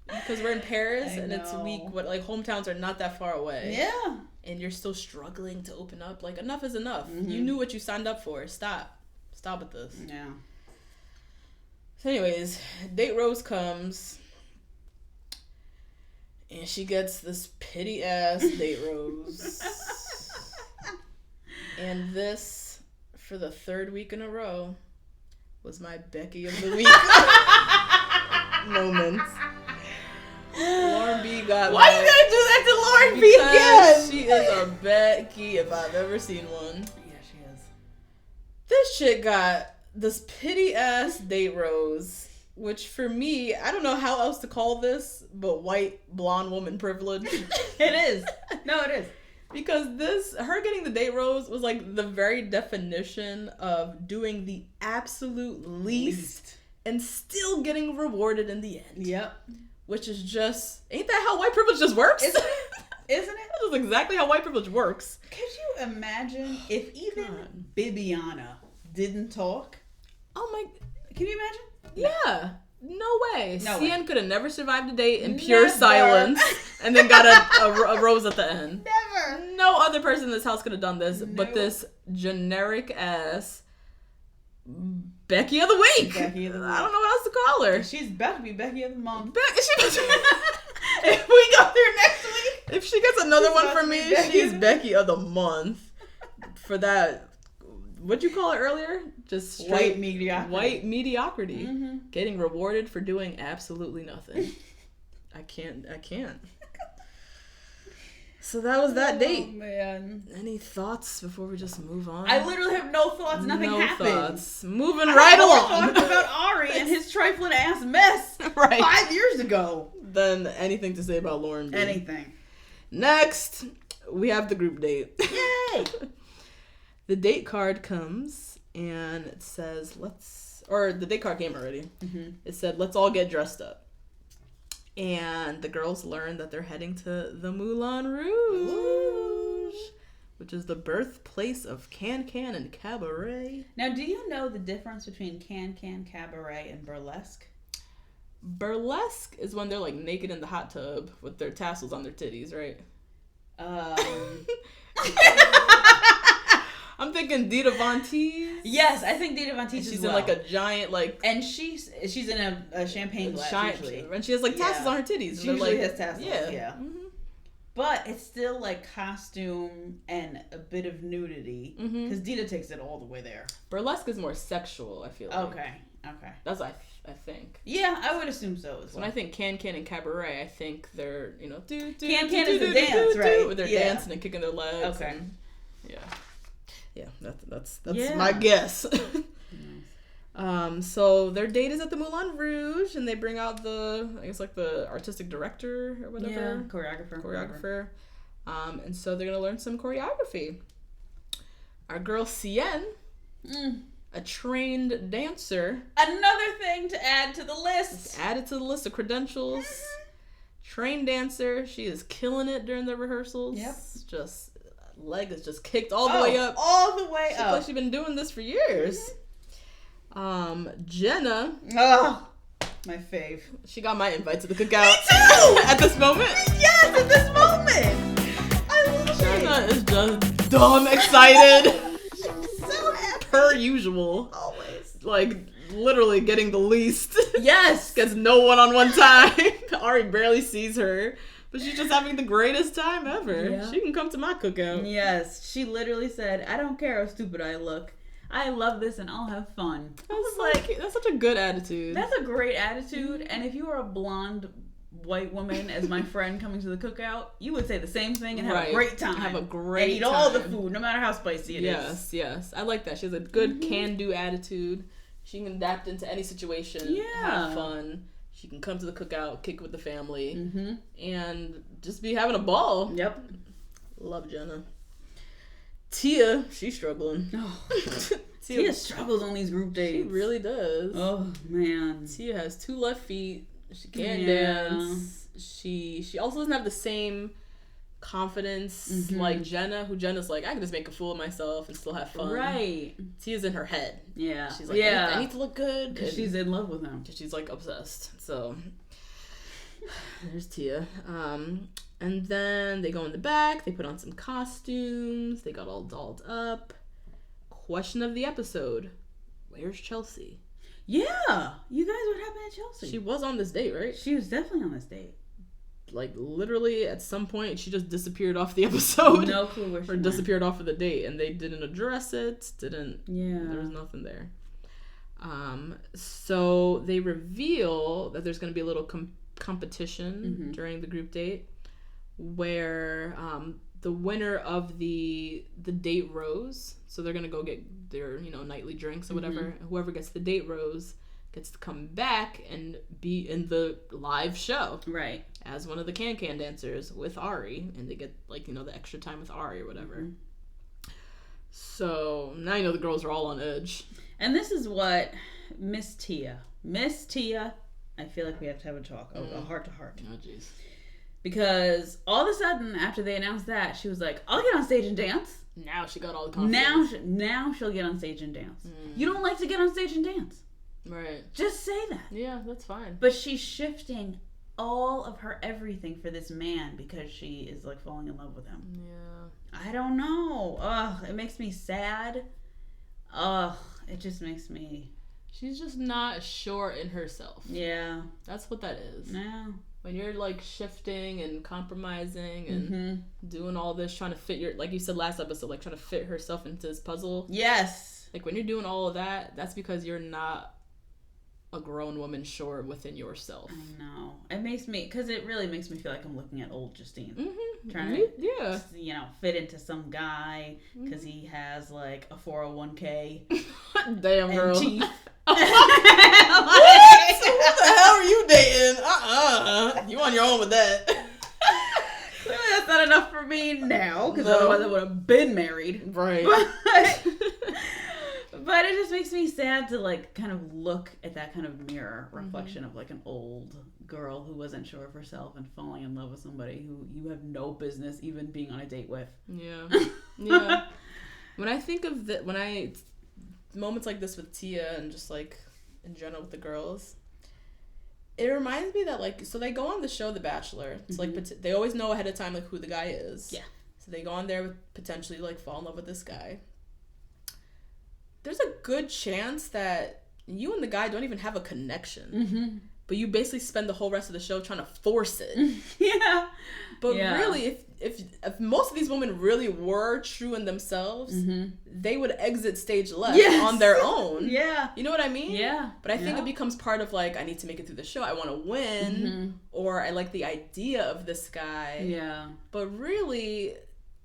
Because we're in Paris, and it's week, hometowns are not that far away. Yeah. And you're still struggling to open up. Like, enough is enough. You knew what you signed up for. Stop with this. Yeah. So anyways, date Rose comes, and she gets this pity ass date Rose. And this, for the third week in a row, was my Becky of the week moment. Lauren B got Why you gotta do that to Lauren B again? She is a Becky if I've ever seen one. Yeah, she is. This chick got this pity ass date Rose, which for me, I don't know how else to call this, but white blonde woman privilege. It is. No, it is. Because her getting the date Rose was like the very definition of doing the absolute least and still getting rewarded in the end. Yep. Which is just, ain't that how white privilege just works? Isn't it? That is exactly how white privilege works. Could you imagine if even Bibiana didn't talk? Oh my. Can you imagine? Yeah. No way. No Cian way. could have never survived a date in pure silence and then got a rose at the end. Never. No other person in this house could have done this, but this generic ass Becky of the week. Becky of the week. I don't know what else to call her. She's about to be Becky of the month. If we go there next week, if she gets another She's one about from to me, be Becky she's of the Becky of the month. For that, what'd you call it earlier? Just straight White mediocrity. White mediocrity. Mm-hmm. Getting rewarded for doing absolutely nothing. I can't. So that was that date. Oh, man. Any thoughts before we just move on? I literally have no thoughts. Nothing happened. Thoughts. Moving I right had more along. thoughts about Ari and his trifling ass mess Right. 5 years ago. Then anything to say about Lauren B. Anything. Next, we have the group date. Yay! The date card comes and it says, the date card came already. Mm-hmm. It said, let's all get dressed up. And the girls learn that they're heading to the Moulin Rouge, which is the birthplace of Can-Can and Cabaret. Now, do you know the difference between Can-Can, Cabaret, and Burlesque? Burlesque is when they're like naked in the hot tub with their tassels on their titties, right? I'm thinking Dita Von Teese. Yes, I think Dita Von Teese. She's in like a giant and she's in a champagne glass usually. And she has like tassels on her titties. She usually like, has tassels. Yeah. Mm-hmm. But it's still like costume and a bit of nudity because Dita takes it all the way there. Burlesque is more sexual, I feel like. Okay. That's what I think. Yeah, I would assume so as well. When I think Can-Can and Cabaret, I think they're, Can-Can is a dance, right? Where they're dancing and kicking their legs. Okay. Yeah, that's Yeah. my guess. Nice. So their date is at the Moulin Rouge, and they bring out the artistic director or whatever. Yeah, choreographer. And so they're gonna learn some choreography. Our girl Cien, a trained dancer. Another thing to add to the list. Added to the list of credentials. Trained dancer. She is killing it during the rehearsals. Yep. Just leg is just kicked all the way up. All the way up. Like she's been doing this for years. Jenna. Oh, my fave. She got my invite to the cookout. Me too! At this moment. Yes, at this moment. I love Jenna is just dumb excited. So happy. Per usual. Always. Like, literally getting the least. Yes. Gets no one on one time. Ari barely sees her. But she's just having the greatest time ever. Yeah. She can come to my cookout. Yes, she literally said, "I don't care how stupid I look. I love this and I'll have fun." That's such a good attitude. That's a great attitude. And if you were a blonde white woman as my friend coming to the cookout, you would say the same thing and have a great time. Have a great and eat all the food, no matter how spicy it is. Yes. I like that. She has a good can-do attitude. She can adapt into any situation. Yeah. Have fun. She can come to the cookout, kick with the family, and just be having a ball. Yep. Love Jenna. Tia, she's struggling. Oh. Tia struggles on these group dates. She really does. Oh, man. Tia has 2 left feet. She can't dance. She also doesn't have the same confidence like Jenna, Jenna's like, I can just make a fool of myself and still have fun. Right. Tia's in her head. Yeah. She's like, I need to look good. Because she's in love with him. She's like obsessed. So there's Tia. And then they go in the back. They put on some costumes. They got all dolled up. Question of the episode: where's Chelsea? Yeah. You guys, what happened at Chelsea? She was on this date, right? She was definitely on this date. Like, literally, at some point, she just disappeared off the episode. No clue where she went. Disappeared off of the date, and they didn't address it. There was nothing there. So they reveal that there's going to be a little competition during the group date, where the winner of the date rose. So they're going to go get their nightly drinks or whatever. Whoever gets the date rose gets to come back and be in the live show. Right. As one of the can-can dancers with Ari. And they get, the extra time with Ari or whatever. So, now the girls are all on edge. And this is what Miss Tia, I feel like we have to have a talk, a heart-to-heart. Oh, jeez. Because all of a sudden, after they announced that, she was like, I'll get on stage and dance. Now she got all the confidence. Now she'll get on stage and dance. You don't like to get on stage and dance. Right. Just say that. Yeah, that's fine. But she's shifting all of her everything for this man because she is falling in love with him. Yeah. I don't know. Ugh, it makes me sad. Ugh, it just makes me... She's just not sure in herself. Yeah. That's what that is. No. When you're, like, shifting and compromising and doing all this, trying to fit your... Like you said last episode, like, trying to fit herself into this puzzle. Yes. Like, when you're doing all of that, that's because you're not a grown woman sure within yourself. I know. It makes me... Because it really makes me feel like I'm looking at old Justine. Mm-hmm. Trying to, fit into some guy because he has, like, a 401k. Damn, girl. And teeth. What? Who the hell are you dating? You on your own with that. Clearly that's not enough for me now, because otherwise I would have been married. Right. But it just makes me sad to, like, kind of look at that kind of mirror reflection of, like, an old girl who wasn't sure of herself and falling in love with somebody who you have no business even being on a date with. Yeah. Yeah. When I think of moments like this with Tia and just, like, in general with the girls, it reminds me that, like, so they go on the show The Bachelor. It's like they always know ahead of time, like, who the guy is. Yeah. So they go on there with potentially, like, fall in love with this guy. There's a good chance that you and the guy don't even have a connection. But you basically spend the whole rest of the show trying to force it. Yeah. But really, if most of these women really were true in themselves, they would exit stage left on their own. Yeah. You know what I mean? Yeah. But I think it becomes part of, like, I need to make it through the show. I want to win. Or I like the idea of this guy. Yeah. But really,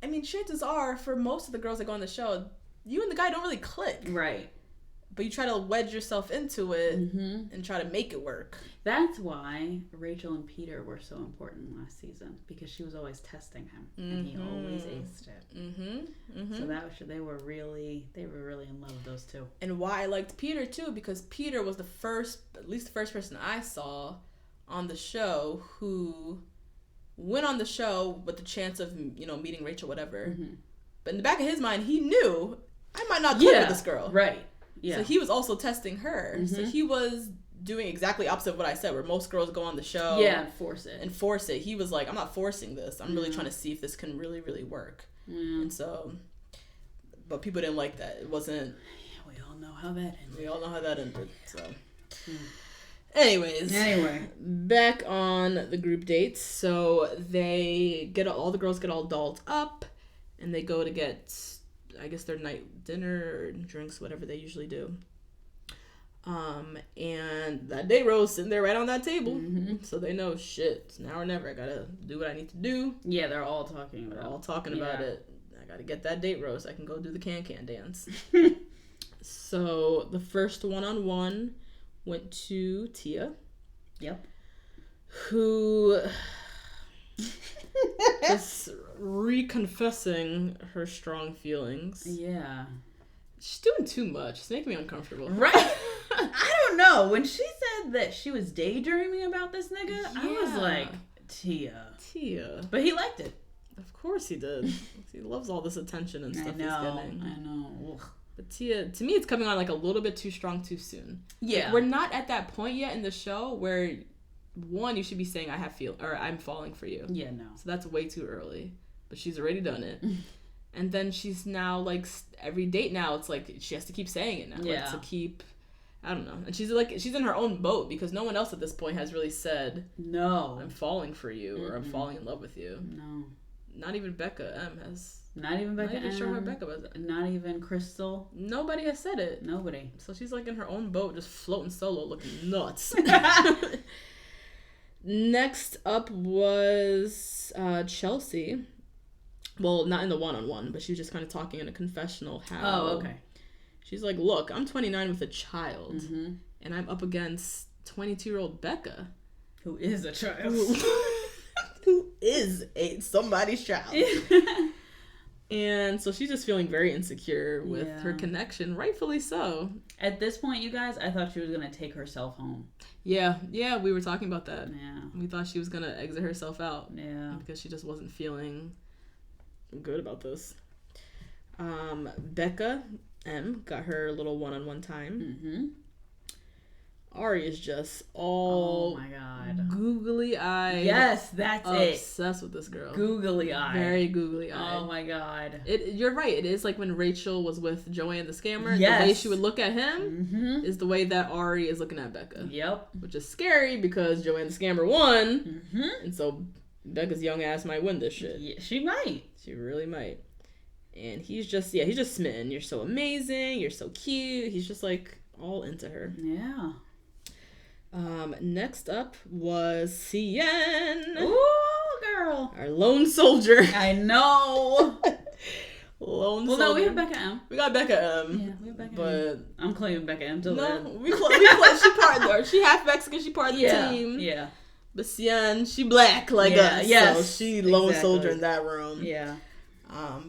I mean, chances are, for most of the girls that go on the show, you and the guy don't really click. Right. But you try to wedge yourself into it and try to make it work. That's why Rachel and Peter were so important last season, because she was always testing him and he always aced it. So they were really in love with those two. And why I liked Peter too, because Peter was at least the first person I saw on the show who went on the show with the chance of, meeting Rachel, whatever. But in the back of his mind, he knew I might not click with this girl. Right. Yeah. So he was also testing her. So he was doing exactly opposite of what I said, where most girls go on the show. Yeah, and force it. He was like, I'm not forcing this. I'm really trying to see if this can really, really work. And so, but people didn't like that. It wasn't. Yeah, we all know how that ended. So. Anyway, back on the group dates. So all the girls get all dolled up, and they go to get, I guess, their night dinner or drinks, whatever they usually do. And that date rose sitting there right on that table. So they know, shit, it's now or never. I gotta do what I need to do. Yeah, they're all talking about it. I gotta get that date rose so I can go do the can dance. So the first one-on-one went to Tia. Yep. Who is reconfessing her strong feelings. Yeah. She's doing too much. It's making me uncomfortable. Right? I don't know. When she said that she was daydreaming about this nigga, I was like, Tia. But he liked it. Of course he did. He loves all this attention and stuff he's getting. I know. But Tia, to me, it's coming on like a little bit too strong too soon. Yeah. Like, we're not at that point yet in the show where, one, you should be saying I'm falling for you. Yeah, no. So that's way too early. But she's already done it. And then she's now, like, every date now, it's like she has to keep saying it now. Yeah. Like, to keep, I don't know. And she's in her own boat because no one else at this point has really said, no, I'm falling for you or I'm falling in love with you. No. Not even Becca M has. Not even Becca M. Not even sure who Becca was. Not even Krystal. Nobody has said it. Nobody. So she's, like, in her own boat, just floating solo, looking nuts. Next up was Chelsea. Well, not in the one-on-one, but she was just kind of talking in a confessional how... Oh, okay. She's like, look, I'm 29 with a child, and I'm up against 22-year-old Becca. Who is a child. Who is somebody's child. And so she's just feeling very insecure with her connection, rightfully so. At this point, you guys, I thought she was going to take herself home. Yeah, we were talking about that. Yeah. We thought she was going to exit herself out. Yeah. Because she just wasn't feeling good about this. Becca M got her little one-on-one time. Ari is just all Oh my god. googly eyed. Yes, that's it. Obsessed with this girl. Googly eye. Very googly eyed. Oh my god. You're right. It is like when Rachel was with Joanne the scammer. Yes. The way she would look at him is the way that Ari is looking at Becca. Yep. Which is scary because Joanne the scammer won. Mm-hmm. And so Becca's young ass might win this shit. Yeah, she might. She really might. And he's just smitten. You're so amazing. You're so cute. He's just like all into her. Yeah. Next up was Cien. Ooh, girl. Our lone soldier. I know. Lone Well, soldier. no, we have Becca M. We got Becca M. Yeah, we have Becca but M. I'm claiming Becca M till no, then. we she half Mexican, she part of the team. Yeah. But Cien, she black like us. Yes. So she lone Exactly. soldier in that room. Yeah.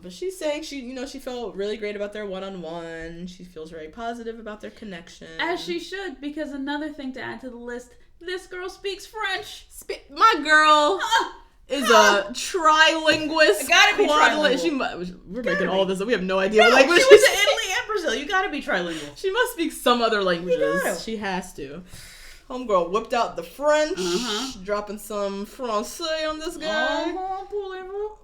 But she's saying she felt really great about their one-on-one. She feels very positive about their connection. As she should, because another thing to add to the list, this girl speaks French. My girl is a trilinguist. Gotta be trilingual. We're making all this up. We have no idea what No, language she was in Italy and Brazil. You gotta be trilingual. She must speak some other languages. You gotta. She has to. Homegirl whipped out the French, dropping some Francais on this guy. Voulez-vous?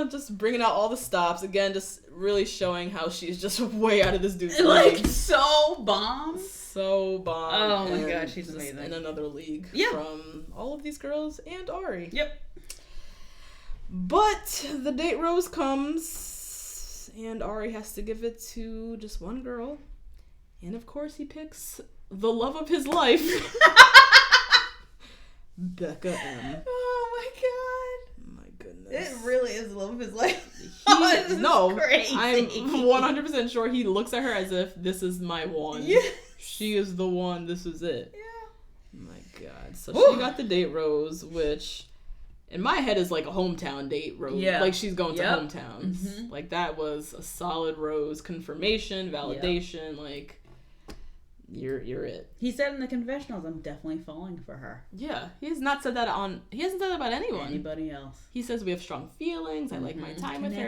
Just bringing out all the stops. Again, just really showing how she's just way out of this dude's Like, league. so bomb. So bomb. Oh my and god, she's just amazing. in another league Yeah. from all of these girls and Ari. Yep. But the date rose comes, and Ari has to give it to just one girl. And of course, he picks the love of his life, Becca M. Oh my god. My goodness. It really is the love of his life. Crazy. I'm Crazy. 100% sure he looks at her as if this is my one. Yes. She is the one. This is it. Yeah. My god. So she got the date rose, which in my head is like a hometown date rose. Yeah. Like she's going to Yep. hometowns. Mm-hmm. Like that was a solid rose confirmation, validation. Like you're it. He said in the confessionals, I'm definitely falling for her. Yeah. He hasn't said that about anyone. Anybody else. He says we have strong feelings. I like my time with her.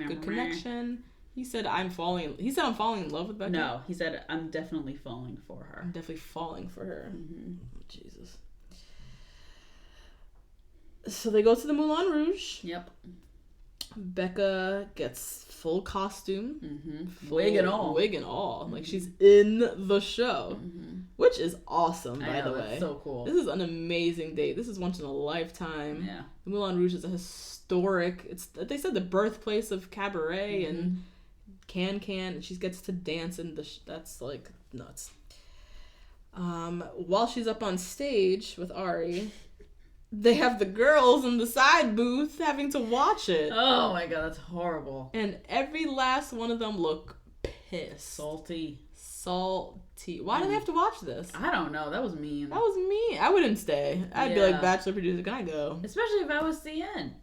Good connection. He said I'm falling in love with Becca. No, he said I'm definitely falling for her. I'm definitely falling for her. Mm-hmm. Jesus. So they go to the Moulin Rouge. Yep. Becca gets full costume. Mm-hmm. Wig and all. Mm-hmm. Like she's in the show. Mm-hmm. Which is awesome, by the way. That's so cool. This is an amazing date. This is once in a lifetime. Yeah. The Moulin Rouge is a historic, they said the birthplace of cabaret and Can, and she gets to dance in that's like nuts. While she's up on stage with Ari, they have the girls in the side booth having to watch it. Oh my god, that's horrible. And every last one of them look pissed. Salty. Why do they have to watch this? I don't know. That was mean. That was me. I wouldn't stay. I'd be like, Bachelor producer, can I go? Especially if I was CN.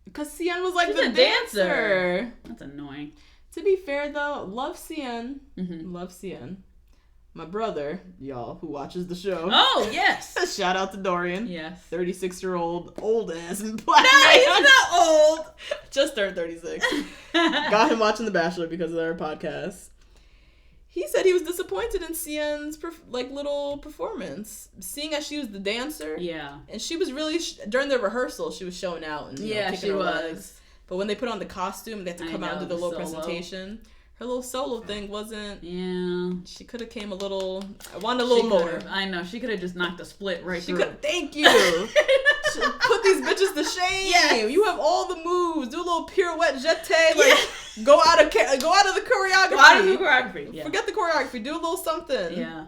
Because Cien was like She's the a dancer. That's annoying. To be fair, though, love Cien. Mm-hmm. Love Cien. My brother, y'all, who watches the show. Oh, yes. Shout out to Dorian. Yes. 36-year-old old ass black No, man. he's not old. Just turned 36. Got him watching The Bachelor because of our podcast. He said he was disappointed in Cien's little performance, seeing as she was the dancer. Yeah. And she was really during the rehearsal, she was showing out and kicking her legs. But when they put on the costume, they had to come out and do the little presentation. Her little solo thing wasn't. Yeah. She could have came I wanted a little more. I know. She could have just knocked a split right through. Thank you. Put these bitches to shame. Yes. You have all the moves. Do a little pirouette, jeté. Go out of the choreography. Go out of the choreography. Yeah. Forget the choreography. Do a little something. Yeah.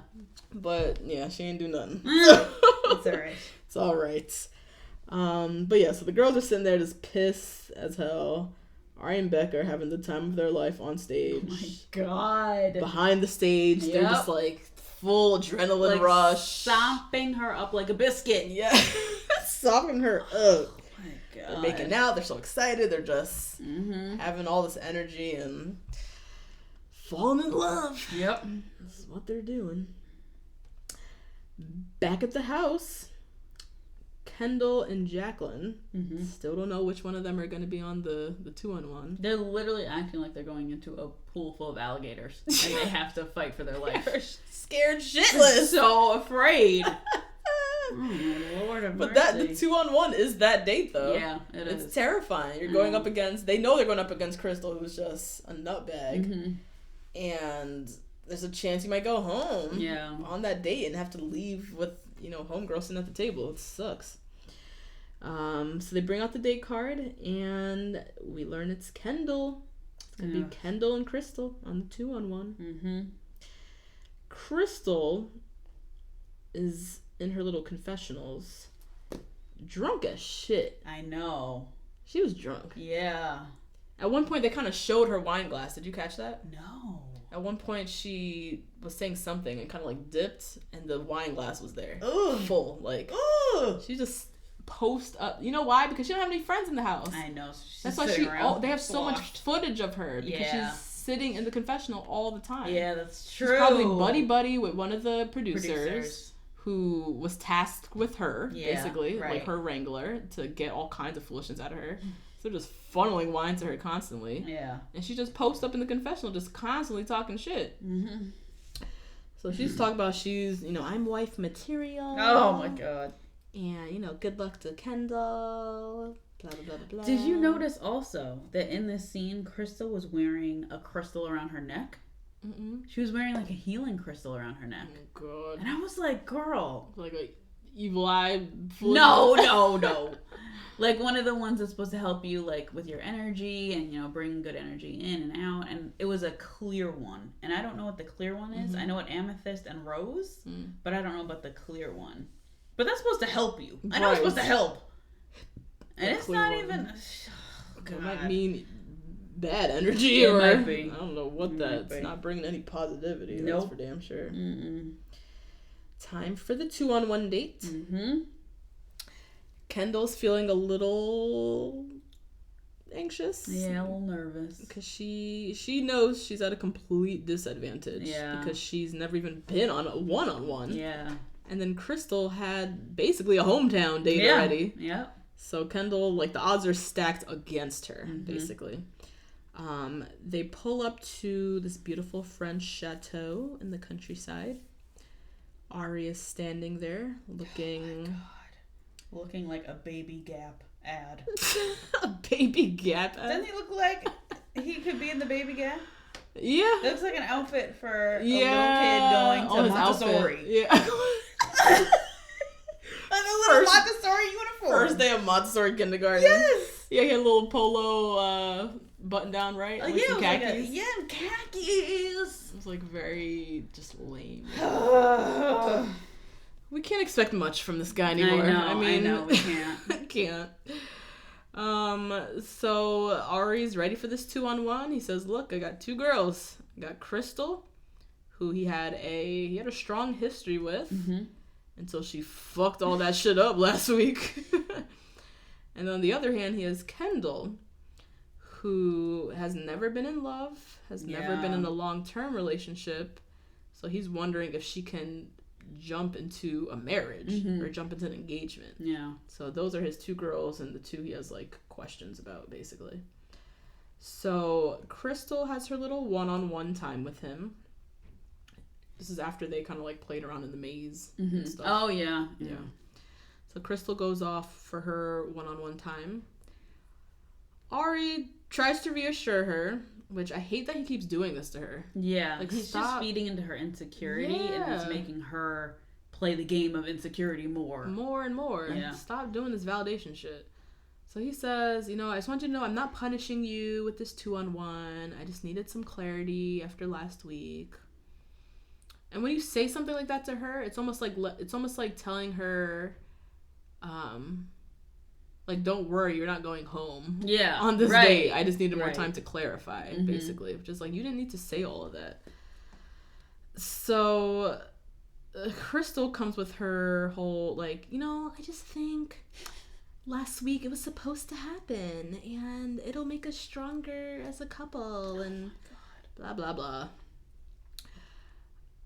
But yeah, she ain't do nothing. It's alright. It's alright. But yeah, so the girls are sitting there just pissed as hell. Ari and Becca are having the time of their life on stage. Oh my god. Behind the stage, they're just like full adrenaline rush. Stomping her up like a biscuit. Yeah. Stomping her up. Oh my god. They're making out, they're so excited, they're just having all this energy and falling in love. Yep. This is what they're doing. Back at the house, Kendall and Jacqueline. Mm-hmm. Still don't know which one of them are going to be on the 2-on-1. They're literally acting like they're going into a pool full of alligators and they have to fight for their life. They're scared shitless. So afraid. Oh my Lord of But mercy. the 2-on-1 is that date though. Yeah, it's It's terrifying. You're going up against. They know they're going up against Krystal, who's just a nutbag, and there's a chance you might go home. Yeah. On that date and have to leave with homegirl sitting at the table. It sucks. So they bring out the date card and we learn it's Kendall. It's gonna be Kendall and Krystal on the 2-on-1. Mm-hmm. Krystal is in her little confessionals, drunk as shit. I know. She was drunk. Yeah. At one point, they kind of showed her wine glass. Did you catch that? No. At one point, she was saying something and kind of like dipped, and the wine glass was there. Ooh. Full. Like, Ooh. she just post up. You know why? Because she don't have any friends in the house. I know. So she's That's why sitting around they have so much washed. footage of her because Yeah. she's sitting in the confessional all the time. Yeah, that's true. She's probably buddy with one of the producers. Who was tasked with her, basically, right. like her wrangler, to get all kinds of foolishness out of her. So just funneling wine to her constantly. Yeah. And she just posts up in the confessional, just constantly talking shit. Mm-hmm. So she's talking about I'm wife material. Oh my God. And, good luck to Kendall. Blah, blah, blah, blah. Did you notice also that in this scene, Krystal was wearing a crystal around her neck? Mm-mm. She was wearing like a healing crystal around her neck. Oh, God. And I was like, girl. Like a evil eye. No. Like one of the ones that's supposed to help you like with your energy and, bring good energy in and out. And it was a clear one. And I don't know what the clear one is. I know what amethyst and rose, but I don't know about the clear one. But that's supposed to help you. I know it's supposed to help. And it's not even... Oh, God. It might mean bad energy It or might be. I don't know what that's not bringing any positivity. Nope. That's for damn sure. Mm-mm. Time for the 2-on-1 date. Mm-hmm. Kendall's feeling a little anxious. Yeah, a little nervous. Because she knows she's at a complete disadvantage. Yeah. Because she's never even been on a 1-on-1. Yeah. And then Krystal had basically a hometown date already. Yep. So Kendall, like, the odds are stacked against her, basically. They pull up to this beautiful French chateau in the countryside. Ari is standing there looking... Oh my God. Looking like a Baby Gap ad. A Baby Gap ad? Doesn't he look like he could be in the Baby Gap? Yeah. It looks like an outfit for a little kid going to Montessori. Yeah. A little Montessori uniform. First day of Montessori kindergarten. Yes. Yeah, he had a little polo button down, right? Oh, With yeah, some khakis. khakis. It was like very just lame. We can't expect much from this guy anymore. I know, we can't. Can't. So Ari's ready for this 2-on-1. He says, "Look, I got 2 girls. I got Krystal, who he had a strong history with until she fucked all that shit up last week. And on the other hand, he has Kendall, who has never been in love, has never been in a long-term relationship. So he's wondering if she can jump into a marriage or jump into an engagement. Yeah. So those are his 2 girls, and the 2 he has like questions about, basically. So Krystal has her little 1-on-1 time with him. This is after they kind of like played around in the maze and stuff. Oh yeah. So Krystal goes off for her 1-on-1 time. Ari tries to reassure her, which I hate that he keeps doing this to her. Yeah, Like, he's just feeding into her insecurity and he's making her play the game of insecurity more and more. Yeah. Stop doing this validation shit. So he says, I just want you to know I'm not punishing you with this 2-on-1. I just needed some clarity after last week. And when you say something like that to her, it's almost like telling her, like, don't worry, you're not going home. Yeah. On this date. I just needed more Right. time to clarify, basically. Which is like, you didn't need to say all of that. So Krystal comes with her whole, like, I just think last week it was supposed to happen and it'll make us stronger as a couple and blah, blah, blah.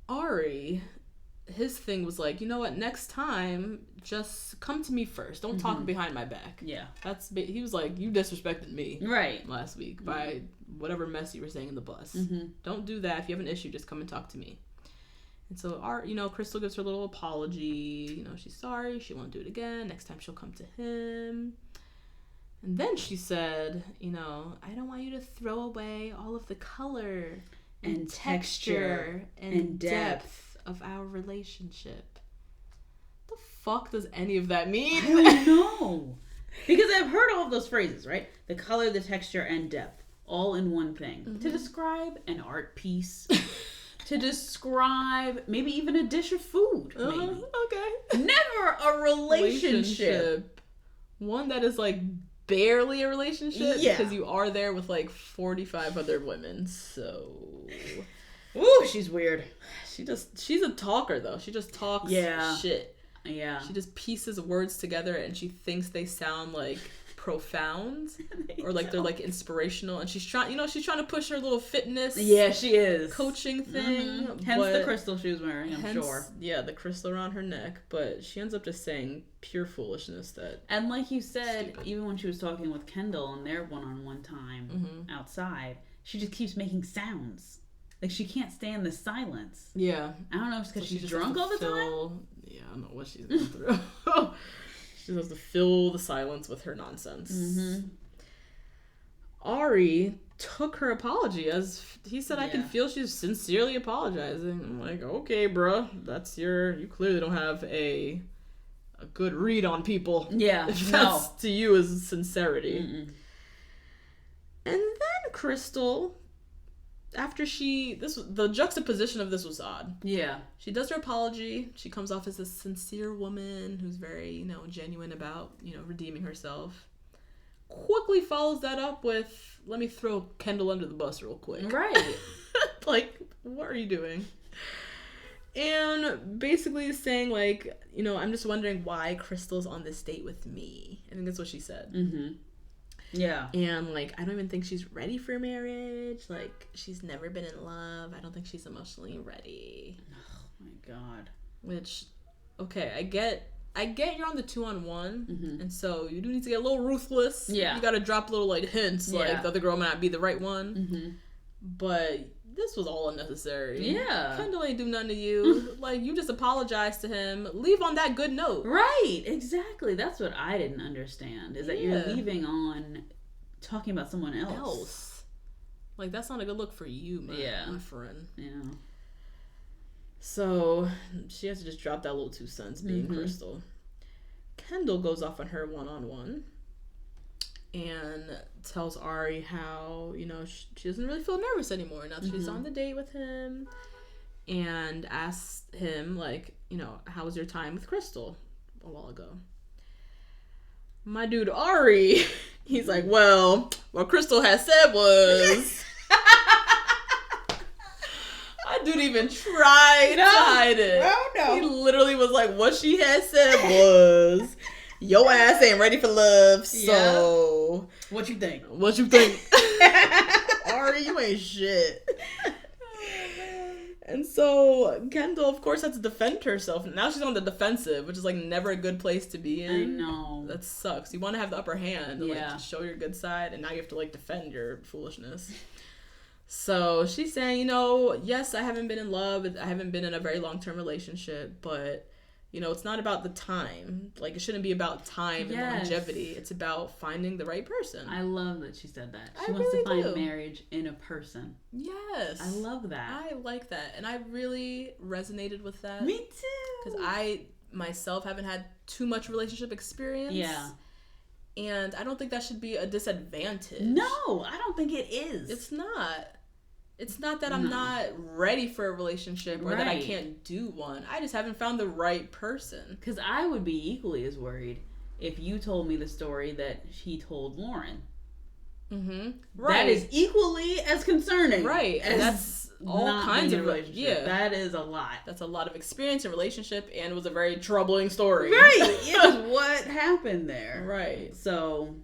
Ari his thing was like, you know what, next time, just come to me first. Don't talk behind my back. Yeah. He was like, you disrespected me Right. last week by whatever mess you were saying in the bus. Don't do that. If you have an issue, just come and talk to me. And so Krystal gives her a little apology. She's sorry. She won't do it again. Next time she'll come to him. And then she said, I don't want you to throw away all of the color and texture and depth of our relationship. The fuck does any of that mean? I don't know. Because I've heard all of those phrases, right? The color, the texture, and depth. All in one thing. To describe an art piece. To describe maybe even a dish of food. Maybe. Okay. Never a relationship. One that is like barely a relationship. Yeah. Because you are there with like 45 other women. So. Ooh, she's weird. She's a talker though. She just talks shit. Yeah. She just pieces words together and she thinks they sound like profound or like they're like inspirational, and she's trying to push her little fitness she is coaching thing. Hence the crystal she was wearing, I'm sure. Yeah, the crystal around her neck, but she ends up just saying pure foolishness and like you said, even when she was talking with Kendall in their one-on-one time outside, she just keeps making sounds. Like she can't stand the silence. Yeah. I don't know if it's because she's drunk all the time. Yeah, I don't know what she's going through. She has to fill the silence with her nonsense. Ari took her apology as he said, I can feel she's sincerely apologizing. I'm like, okay, bruh, you clearly don't have a good read on people. Yeah, if that's to you is sincerity. And then Krystal, after the juxtaposition of this was odd. Yeah. She does her apology. She comes off as a sincere woman who's very, genuine about, redeeming herself. Quickly follows that up with, let me throw Kendall under the bus real quick. Right. Like, what are you doing? And basically is saying, like, I'm just wondering why Krystal's on this date with me. I think that's what she said. Yeah. And, like, I don't even think she's ready for marriage. Like, she's never been in love. I don't think she's emotionally ready. Oh, my God. Which, okay, I get you're on the 2-on-1, and so you do need to get a little ruthless. Yeah. You gotta drop little, like, hints, like, the other girl might not be the right one. But this was all unnecessary. Yeah. Kendall ain't do nothing to you. Like, you just apologize to him. Leave on that good note. Right. Exactly. That's what I didn't understand, is that you're leaving on talking about someone else. Like, that's not a good look for you, man. Yeah. My friend. Yeah. So, she has to just drop that little 2 cents being Krystal. Kendall goes off on her one-on-one and tells Ari how, she doesn't really feel nervous anymore now that she's on the date with him, and asks him, like, how was your time with Krystal a while ago? My dude Ari, he's like, well, what Krystal has said was... I didn't even try to hide it. No. He literally was like, what she had said was, your ass ain't ready for love, so... What you think? What you think? Ari, you ain't shit. And so Kendall, of course, had to defend herself. Now she's on the defensive, which is, like, never a good place to be in. I know. That sucks. You want to have the upper hand and, like, show your good side, and now you have to, like, defend your foolishness. So she's saying, yes, I haven't been in love. I haven't been in a very long-term relationship, but, it's not about the time. Like, it shouldn't be about time and longevity. It's about finding the right person. I love that she said that. She I wants really to find do. marriage in a person. Yes. I love that. I like that. And I really resonated with that. Me too. Because I, myself, haven't had too much relationship experience. Yeah. And I don't think that should be a disadvantage. No, I don't think it is. It's not. It's not that I'm not ready for a relationship or that I can't do one. I just haven't found the right person. Because I would be equally as worried if you told me the story that he told Lauren. Right. That is equally as concerning. Right. And that's all kinds of relationship. Yeah. That is a lot. That's a lot of experience in relationship, and it was a very troubling story. Right. It was what happened there. Right. So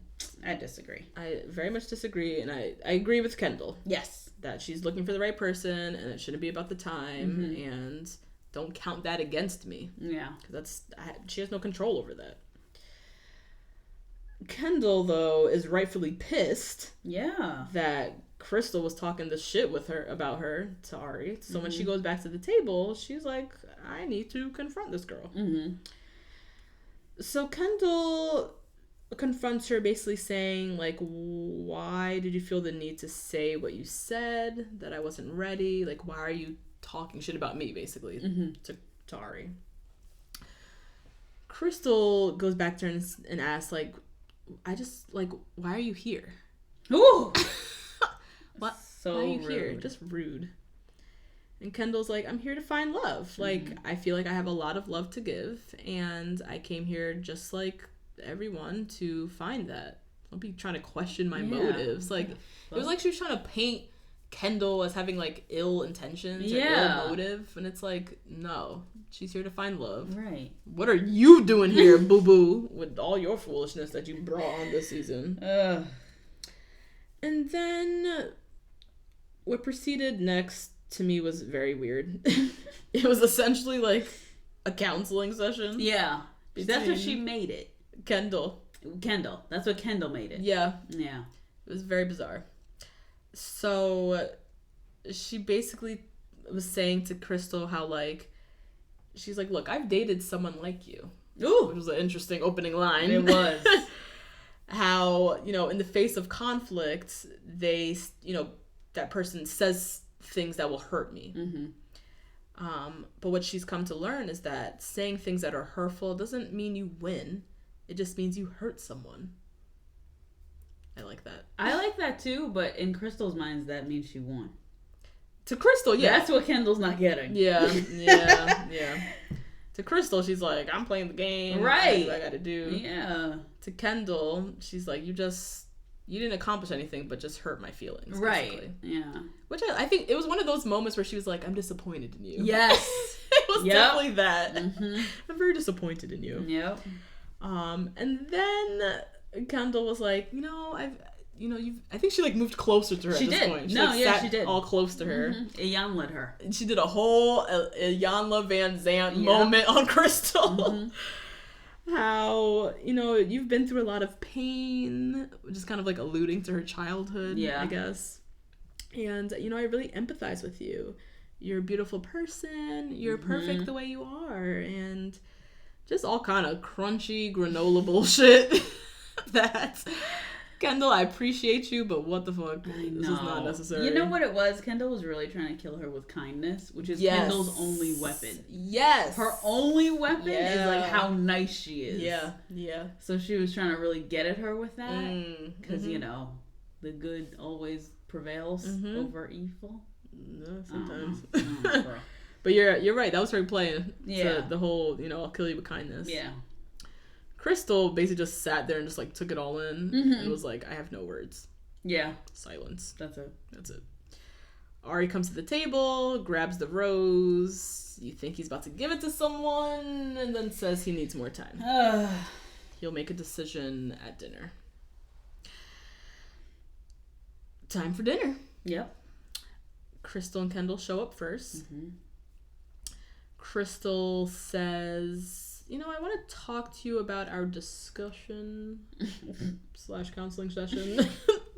I disagree. I very much disagree, and I agree with Kendall. Yes. That she's looking for the right person, and it shouldn't be about the time, and don't count that against me. Yeah. Because she has no control over that. Kendall, though, is rightfully pissed. Yeah. That Krystal was talking this shit about her to Ari. So when she goes back to the table, she's like, I need to confront this girl. So Kendall confronts her, basically saying, like, why did you feel the need to say what you said, that I wasn't ready? Like, why are you talking shit about me, basically, to Ari? Krystal goes back to her and asks, like, why are you here? Ooh! What? So why are you rude. here? Just rude. And Kendall's like, I'm here to find love. Like, I feel like I have a lot of love to give, and I came here just like everyone to find that. Don't be trying to question my motives. Like, it was like she was trying to paint Kendall as having, like, ill intentions or ill motive, and it's like, no, she's here to find love. Right. What are you doing here, boo-boo, with all your foolishness that you brought on this season? And then what proceeded next to me was very weird. It was essentially like a counseling session. Yeah. That's what she made it. Kendall. That's what Kendall made it. Yeah. Yeah. It was very bizarre. So she basically was saying to Krystal how, like, she's like, look, I've dated someone like you. Ooh. Which was an interesting opening line. It was. How, you know, in the face of conflict, they, you know, that person says things that will hurt me. But what she's come to learn is that saying things that are hurtful doesn't mean you win. It just means you hurt someone. I like that. I like that too, but in Krystal's mind, that means she won. To Krystal, yeah. That's what Kendall's not getting. Yeah. To Krystal, she's like, I'm playing the game. Right. That's what I gotta do. Yeah. To Kendall, she's like, you didn't accomplish anything, but just hurt my feelings. Right. Basically. Yeah. Which I think it was one of those moments where she was like, I'm disappointed in you. Yes. It was definitely that. I'm very disappointed in you. Yep. And then Kendall was like, I think she, like, moved closer to her at this point. She did. All close to her. Jan led her. And she did a whole Janla Van Zant moment on Krystal. How, you've been through a lot of pain, which is kind of like alluding to her childhood, I guess. And, I really empathize with you. You're a beautiful person. You're perfect the way you are. And just all kind of crunchy granola bullshit that... Kendall, I appreciate you, but what the fuck? This is not necessary. You know what it was? Kendall was really trying to kill her with kindness, which is Kendall's only weapon. Yes. Her only weapon is, like, how nice she is. Yeah. So she was trying to really get at her with that. Because, the good always prevails over evil. No, sometimes. Girl. But you're right. That was her playing. Yeah. The whole, I'll kill you with kindness. Yeah. Krystal basically just sat there and just, like, took it all in and was like, I have no words. Yeah. Silence. That's it. Ari comes to the table, grabs the rose. You think he's about to give it to someone, and then says he needs more time. He'll make a decision at dinner. Time for dinner. Yep. Krystal and Kendall show up first. Krystal says... I want to talk to you about our discussion / counseling session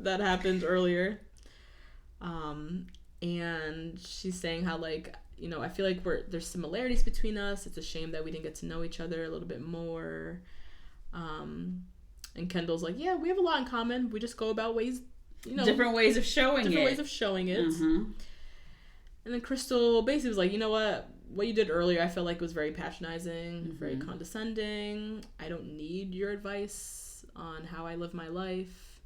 that happened earlier. And she's saying how, like, I feel like there's similarities between us. It's a shame that we didn't get to know each other a little bit more. And Kendall's like, yeah, we have a lot in common. We just go about ways, different ways of showing it. And then Krystal basically was like, you know what you did earlier, I felt like it was very patronizing, very condescending. I don't need your advice on how I live my life,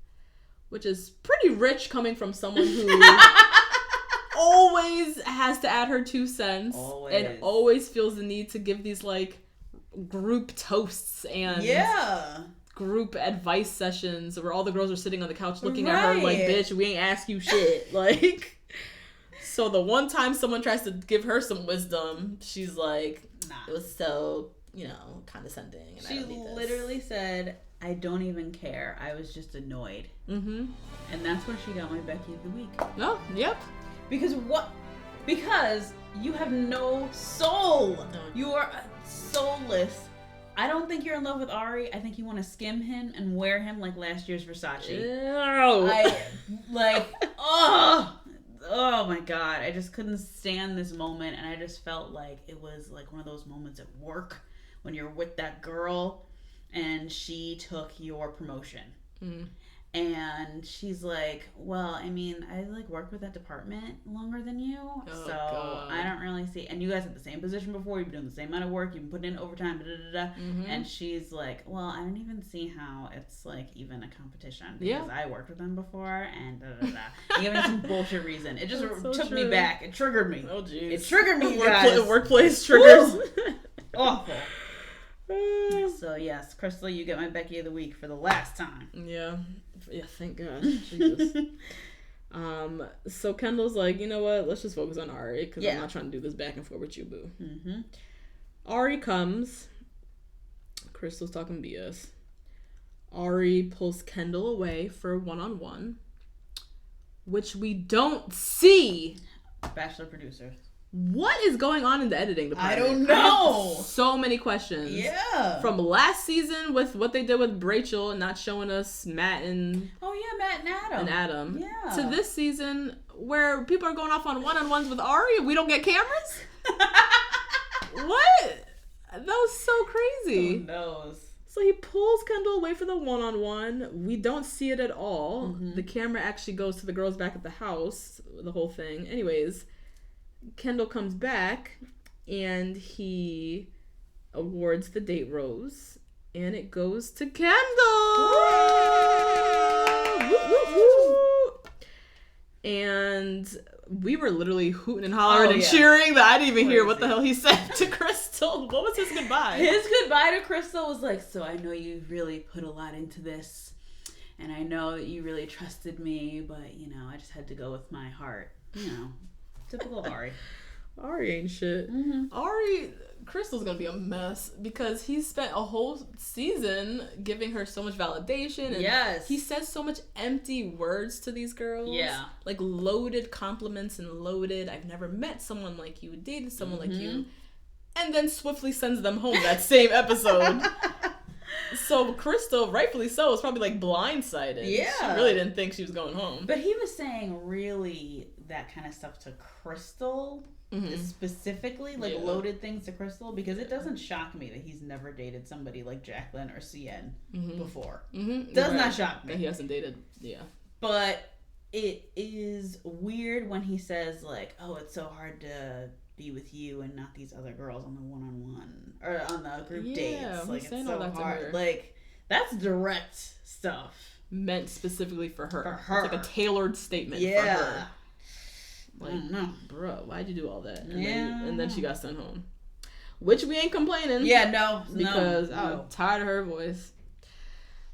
which is pretty rich coming from someone who always has to add her 2 cents and always feels the need to give these, like, group toasts and group advice sessions where all the girls are sitting on the couch looking at her like, bitch, we ain't ask you shit. Like... So the one time someone tries to give her some wisdom, she's like, nah. It was so, condescending. And she literally said, I don't even care. I was just annoyed. And that's where she got my Becky of the Week. Oh, yep. Because Because you have no soul. No. You are soulless. I don't think you're in love with Ari. I think you want to skim him and wear him like last year's Versace. Ew. Oh my god. I just couldn't stand this moment, and I just felt like it was like one of those moments at work when you're with that girl and she took your promotion. Mm. And she's like, well, I mean, I like worked with that department longer than you, so God. I don't really see. And you guys had the same position before. You've been doing the same amount of work. You've been putting in overtime. Mm-hmm. And she's like, well, I don't even see how it's like even a competition because I worked with them before and giving some bullshit reason. It just took me back. It triggered me. Oh jeez. It triggered me, guys. Workplace triggers. Awful. So yes, Krystal, you get my Becky of the week for the last time. Yeah, thank God. Jesus. So Kendall's like, you know what? Let's just focus on Ari because I'm not trying to do this back and forth with you, boo. Mm-hmm. Ari comes. Krystal's talking BS. Ari pulls Kendall away for a one-on-one, which we don't see. Bachelor producers. What is going on in the editing department? I don't know. So many questions. Yeah. From last season with what they did with Rachel and not showing us Matt and Matt and Adam. Yeah. To this season where people are going off on one-on-ones with Ari and we don't get cameras? What? That was so crazy. Who knows? So he pulls Kendall away for the one-on-one. We don't see it at all. Mm-hmm. The camera actually goes to the girls back at the house, the whole thing. Anyways, Kendall comes back and he awards the date rose and it goes to Kendall. Woo, woo, woo. And we were literally hooting and hollering and cheering that I didn't even hear what the hell he said to Krystal. What was his goodbye? His goodbye to Krystal was like, so I know you really put a lot into this and I know that you really trusted me, but you know, I just had to go with my heart. You know, typical Ari. Ari ain't shit. Mm-hmm. Krystal's gonna be a mess because he's spent a whole season giving her so much validation. And he says so much empty words to these girls. Yeah. Like loaded compliments and loaded, I've never met someone like you, dated someone like you. And then swiftly sends them home that same episode. So Krystal, rightfully so, was probably like blindsided. Yeah. She really didn't think she was going home. But he was saying really that kind of stuff to Krystal. Specifically, like loaded things to Krystal, because it doesn't shock me that he's never dated somebody like Jacqueline or CN before. Does not shock me. He hasn't dated, But it is weird when he says like, "Oh, it's so hard to be with you and not these other girls on the one-on-one or on the group dates." Like it's so hard. Like that's direct stuff meant specifically for her. It's like a tailored statement for her. Like, no, bro, why'd you do all that? And then she got sent home. Which we ain't complaining. Yeah, no. Because I'm tired of her voice.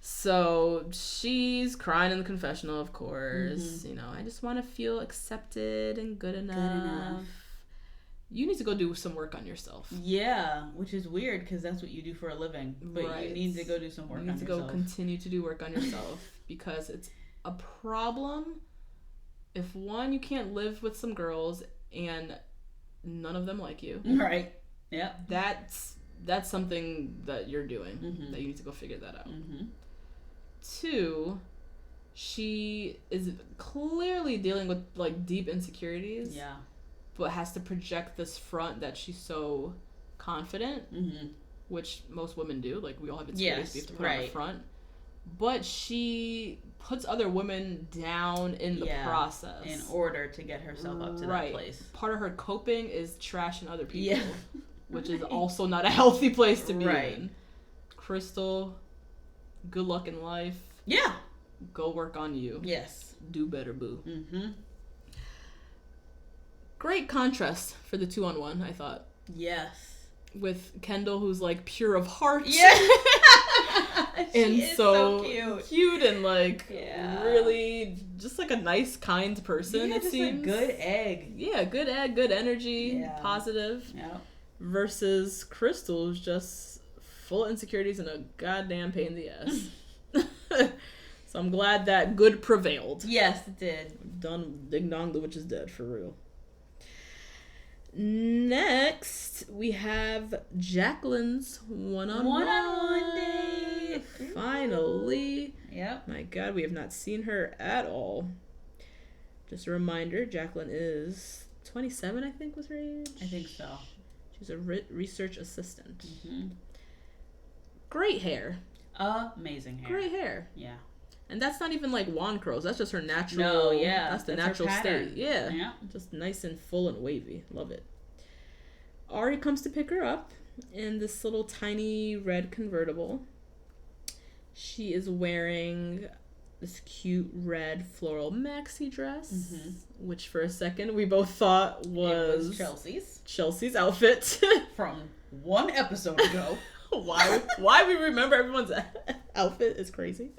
So she's crying in the confessional, of course. You know, I just want to feel accepted and good enough. You need to go do some work on yourself. Yeah, which is weird because that's what you do for a living. But you need to go do some work on yourself. You need to go continue to do work on yourself because it's a problem. If one, you can't live with some girls and none of them like you. Right. Yeah. That's something that you're doing that you need to go figure that out. 2, she is clearly dealing with like deep insecurities. Yeah. But has to project this front that she's so confident, which most women do. Like we all have insecurities, we have to put on the front. But she puts other women down in the process. In order to get herself up to that place. Part of her coping is trashing other people. Which is also not a healthy place to be in. Krystal, good luck in life. Yeah. Go work on you. Yes. Do better, boo. Great contrast for the 2-on-1, I thought. Yes. With Kendall, who's like pure of heart. Yeah. And she is so cute and like really just like a nice, kind person. It seems a good egg. Yeah, good egg, good energy, positive. Yeah. Versus Krystal, who's just full of insecurities and a goddamn pain in the ass. So I'm glad that good prevailed. Yes, it did. Done. Ding dong, the witch is dead for real. Next, we have Jacqueline's one-on-one date. Finally. Yep. My God, we have not seen her at all. Just a reminder, Jacqueline is 27, I think was her age. I think so. She's a research assistant. Mm-hmm. Great hair. Amazing hair. Great hair. Yeah. And that's not even like wand curls. That's just her natural. No, yeah. That's the her natural pattern. state. Yeah. Yeah. Just nice and full and wavy. Love it. Ari comes to pick her up in this little tiny red convertible. She is wearing this cute red floral maxi dress, which for a second we both thought It was Chelsea's outfit from one episode ago. Why we remember everyone's outfit is crazy.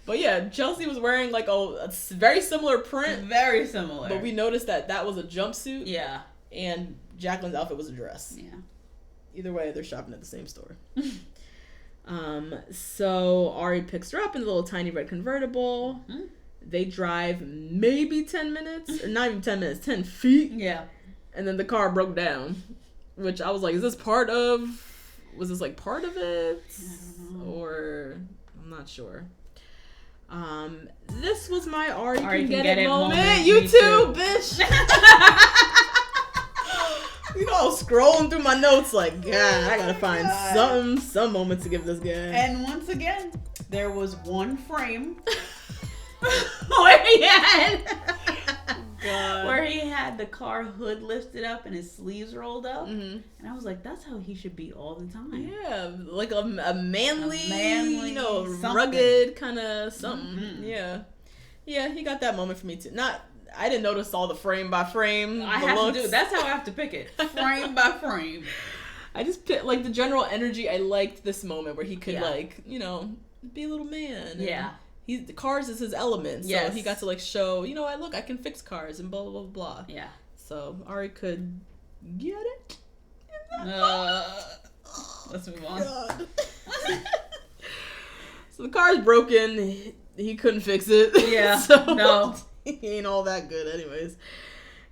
But yeah, Chelsea was wearing like a very similar print. Very similar. But we noticed that was a jumpsuit. Yeah. And Jacqueline's outfit was a dress. Yeah. Either way, they're shopping at the same store. So Ari picks her up in the little tiny red convertible. Mm-hmm. They drive maybe 10 minutes, or not even 10 minutes, 10 feet. Yeah. And then the car broke down, which I was like, was this part of it? I don't know. Or I'm not sure. This was my Ari can get it moment. moment. You Me too, bitch. You know, I was scrolling through my notes like, God, I gotta find some moment to give this guy. And once again, there was one frame where he had the car hood lifted up and his sleeves rolled up, and I was like, that's how he should be all the time. Yeah, like a manly, you know, something. rugged kind of something. Mm-hmm. Yeah, he got that moment for me too. I didn't notice all the frame by frame. That's how I have to pick it, frame by frame. I just picked, like, the general energy. I liked this moment where he could like, you know, be a little man. Yeah. The cars is his element, so yes. he got to like show, you know, I can fix cars and blah blah blah blah. Yeah. So Ari could get it. Let's move on. God. So the car's broken. He couldn't fix it. Yeah. So no. He ain't all that good, anyways.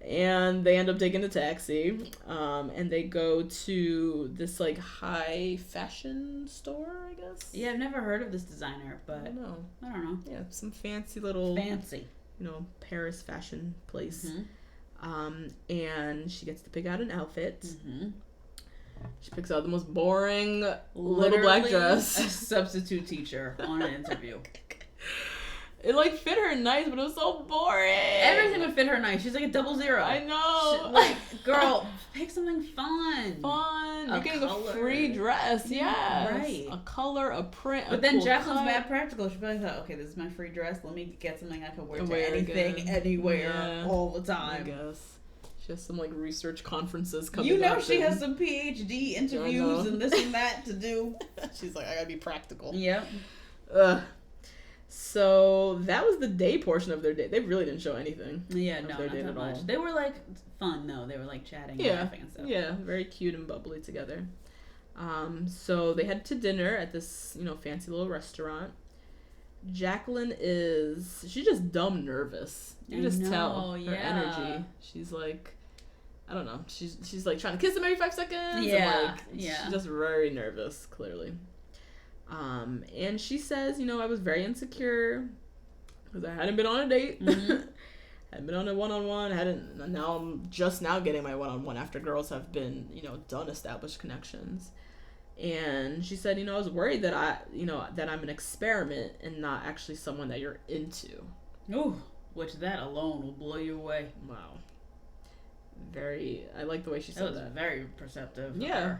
And they end up taking a taxi, and they go to this like high fashion store, I guess. Yeah, I've never heard of this designer, but I don't know. Yeah, some fancy little fancy, you know, Paris fashion place. And she gets to pick out an outfit. She picks out the most boring little black dress. A substitute teacher on an interview. It like fit her nice, but it was so boring. Everything would fit her nice. She's like a 00. I know. Like, girl, pick something fun. You're getting a free dress. Yeah. Right. A color, a print. But then Jacqueline's mad practical. She'll be like, okay, this is my free dress. Let me get something I can wear to anything, anywhere, all the time. I guess. She has some like research conferences coming up. You know she has some PhD interviews and this and that to do. She's like, I gotta be practical. Yep. So that was the day portion of their day. They really didn't show anything. Yeah, no, not that much. They were like fun though. They were like chatting and laughing and stuff. Yeah, very cute and bubbly together. So they head to dinner at this, you know, fancy little restaurant. Jacqueline she's just dumb nervous. You just tell her energy. She's like, I don't know. She's like trying to kiss him every 5 seconds. Yeah, She's just very nervous, clearly. And she says, you know, I was very insecure because I hadn't been on a date. Hadn't been on a one-on-one. Now I'm just now getting my one-on-one after girls have been, you know, done established connections. And she said, you know, I was worried that I'm an experiment and not actually someone that you're into. Ooh, which that alone will blow you away. Wow. I like the way she said that. That was very perceptive. Yeah.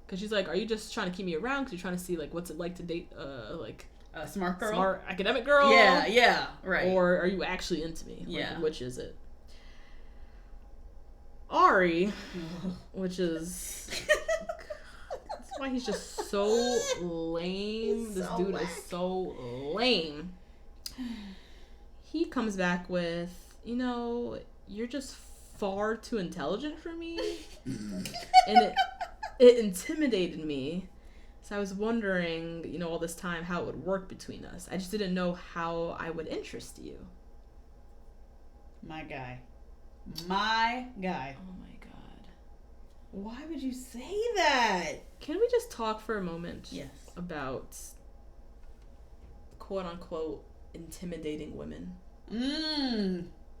Because she's like, are you just trying to keep me around because you're trying to see, like, what's it like to date, like... a smart girl? Smart academic girl? Yeah, right. Or are you actually into me? Like, yeah. Which is it? Ari, which is... That's why he's just so lame. This dude is so lame. He comes back with, you know, you're just far too intelligent for me. And it intimidated me. So I was wondering, you know, all this time how it would work between us. I just didn't know how I would interest you. My guy. Oh my God. Why would you say that? Can we just talk for a moment? Yes. About quote unquote intimidating women?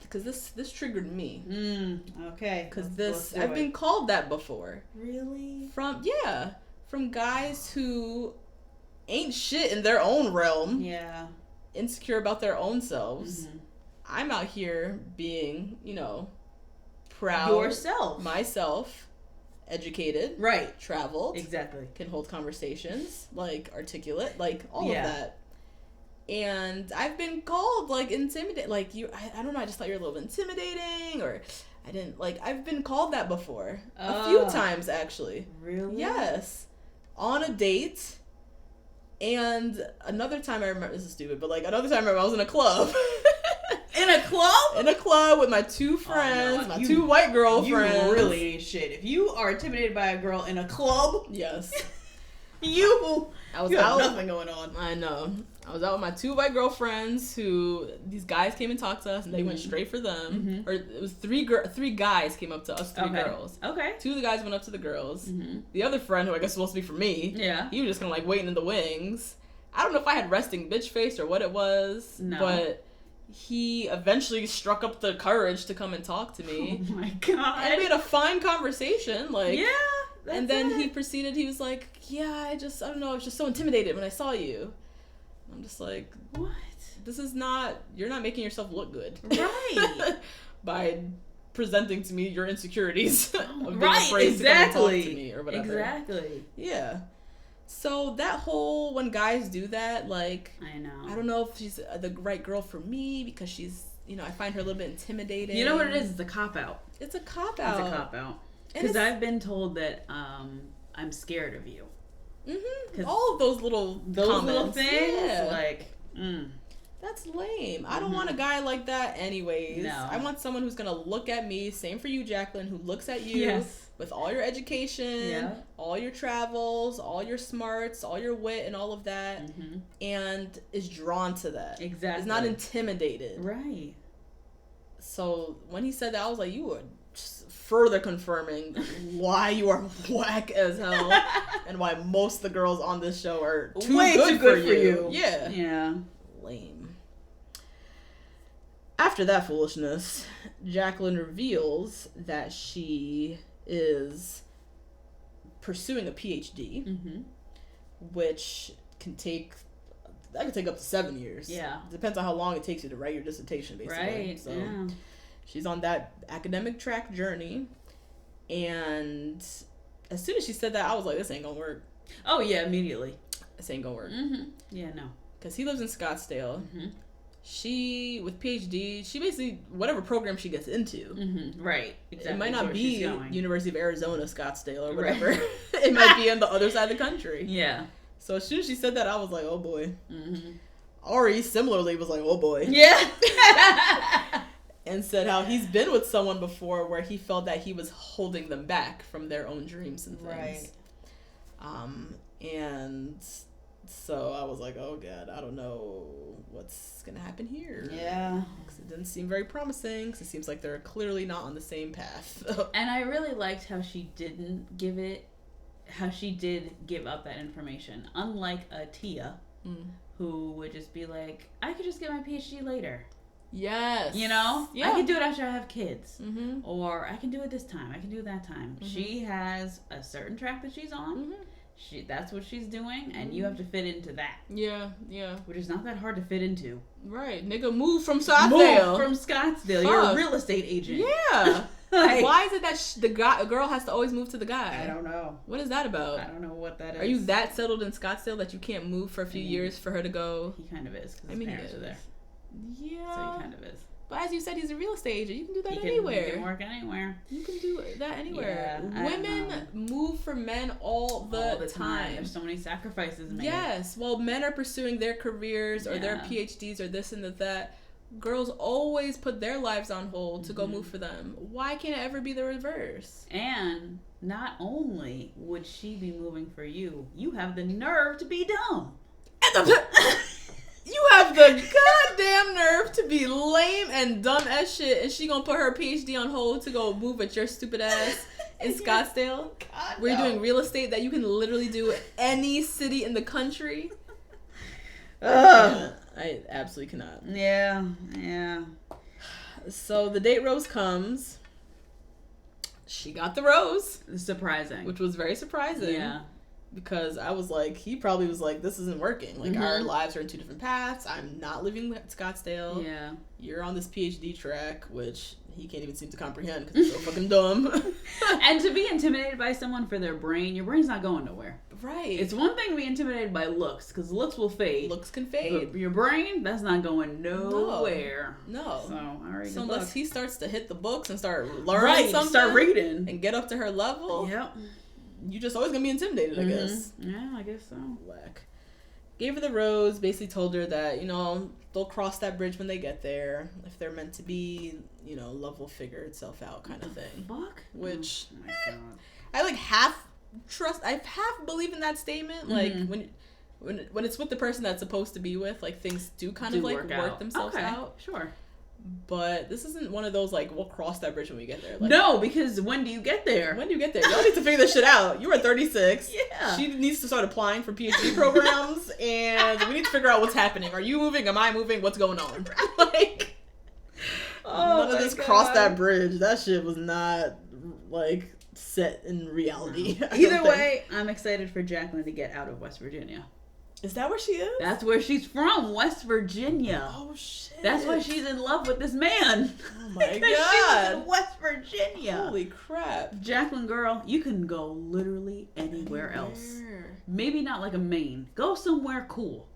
Because this triggered me. Okay. Because I've been called that before. Really? From guys who ain't shit in their own realm. Yeah. Insecure about their own selves. I'm out here being, proud. Yourself. Myself. Educated. Right. Traveled. Exactly. Can hold conversations. Articulate. All of that. And I've been called, intimidating. I don't know, I just thought you were a little bit intimidating, or I didn't, I've been called that before. A few times, actually. Really? Yes. On a date. And another time I remember, this is stupid, but another time I remember I was in a club. In a club? In a club with my two friends, my two white girlfriends. You really ain't shit. If you are intimidated by a girl in a club, yes. you have nothing going on. I know. I was out with my two white girlfriends who, these guys came and talked to us, and they went straight for them. Or it was three guys came up to us, three girls. Okay. Two of the guys went up to the girls. The other friend, who I guess was supposed to be for me, he was just kind of waiting in the wings. I don't know if I had resting bitch face or what it was, but he eventually struck up the courage to come and talk to me. Oh my god. And we had a fine conversation, yeah. And then he proceeded, he was like, yeah, I don't know, I was just so intimidated when I saw you. I'm just like, what? This is not, you're not making yourself look good. Right. By presenting to me your insecurities. Of being Right, afraid exactly. to come and talk to me or whatever. Exactly. Yeah. So that whole, when guys do that, I know. I don't know if she's the right girl for me because she's, I find her a little bit intimidating. You know what it is? It's a cop-out. It's a cop-out. It's a cop-out. Because I've been told that I'm scared of you. All of those little comments. things, that's lame. I don't want a guy like that anyways. No. I want someone who's gonna look at me, same for you, Jacqueline, who looks at you with all your education, all your travels, all your smarts, all your wit, and all of that, and is drawn to that. Exactly. Is not intimidated. Right. So when he said that, I was like, you were just further confirming why you are whack as hell and why most of the girls on this show are way too good for you. Yeah. Yeah. Lame. After that foolishness, Jacqueline reveals that she is pursuing a PhD, which can take up to 7 years. Yeah. Depends on how long it takes you to write your dissertation, basically. Right. So she's on that academic track journey, and as soon as she said that, I was like, this ain't gonna work. Oh yeah, immediately. This ain't gonna work. Yeah, no. Because he lives in Scottsdale. She, with PhD, she basically, whatever program she gets into. Right. Exactly. It might not be University of Arizona, Scottsdale, or whatever. Right. It might be on the other side of the country. Yeah. So as soon as she said that, I was like, oh boy. Ari similarly was like, oh boy. Yeah. And said how he's been with someone before where he felt that he was holding them back from their own dreams and things. Right. And so I was like, oh god, I don't know what's gonna happen here. Yeah. Because it didn't seem very promising, because it seems like they're clearly not on the same path. And I really liked how she did give up that information. Unlike a Tia, who would just be like, I could just get my PhD later. Yes. Yeah. I can do it after I have kids. Or I can do it this time. I can do it that time. She has a certain track that she's on. That's what she's doing, and you have to fit into that. Yeah. Which is not that hard to fit into. Right. Nigga, move from Scottsdale. You're a real estate agent. Yeah. Why is it that the girl has to always move to the guy? I don't know. What is that about? I don't know what that is. Are you that settled in Scottsdale that you can't move for a few years for her to go? He kind of is, because his parents are there. Yeah. So he kind of is. But as you said, he's a real estate agent. You can do that anywhere. He can work anywhere. You can do that anywhere. Yeah, women move for men all the time. There's so many sacrifices made. Yes. Well, men are pursuing their careers or their PhDs or this and that. Girls always put their lives on hold to go move for them. Why can't it ever be the reverse? And not only would she be moving for you, you have the nerve to be dumb. You have the goddamn nerve to be lame and dumb as shit, and she gonna put her PhD on hold to go move at your stupid ass in Scottsdale, God, where you're doing real estate that you can literally do any city in the country. I absolutely cannot. Yeah. So the date rose comes. She got the rose, Surprising. which was very surprising. Yeah. Because I was like, he probably was like, this isn't working. Like, our lives are in two different paths. I'm not living at Scottsdale. Yeah. You're on this PhD track, which he can't even seem to comprehend because he's so fucking dumb. And to be intimidated by someone for their brain, your brain's not going nowhere. Right. It's one thing to be intimidated by looks, because looks will fade. Looks can fade. But your brain, that's not going nowhere. No. So, all right. So unless he starts to hit the books and start learning something. Start reading. And get up to her level. Yep. You just always gonna be intimidated, I guess. Yeah, I guess so. Whack. Gave her the rose, basically told her that, they'll cross that bridge when they get there. If they're meant to be, love will figure itself out kind of thing. Fuck? Which, oh my God. I half believe in that statement. Like, when it's with the person that's supposed to be with, like, things do kind of work themselves out. Sure. But this isn't one of those, like, we'll cross that bridge when we get there. Like, no, because when do you get there? When do you get there? Y'all need to figure this shit out. You are 36. Yeah. She needs to start applying for PhD programs, and we need to figure out what's happening. Are you moving? Am I moving? What's going on? Like, none of this cross that bridge. That shit was not, like, set in reality. Either way, I'm excited for Jacqueline to get out of West Virginia. Is that where she is? That's where she's from, West Virginia. Oh, shit. That's why she's in love with this man. Oh, my Because God. she's in West Virginia. Holy crap. Jacqueline, girl, you can go literally anywhere else. Maybe not like a Maine. Go somewhere cool.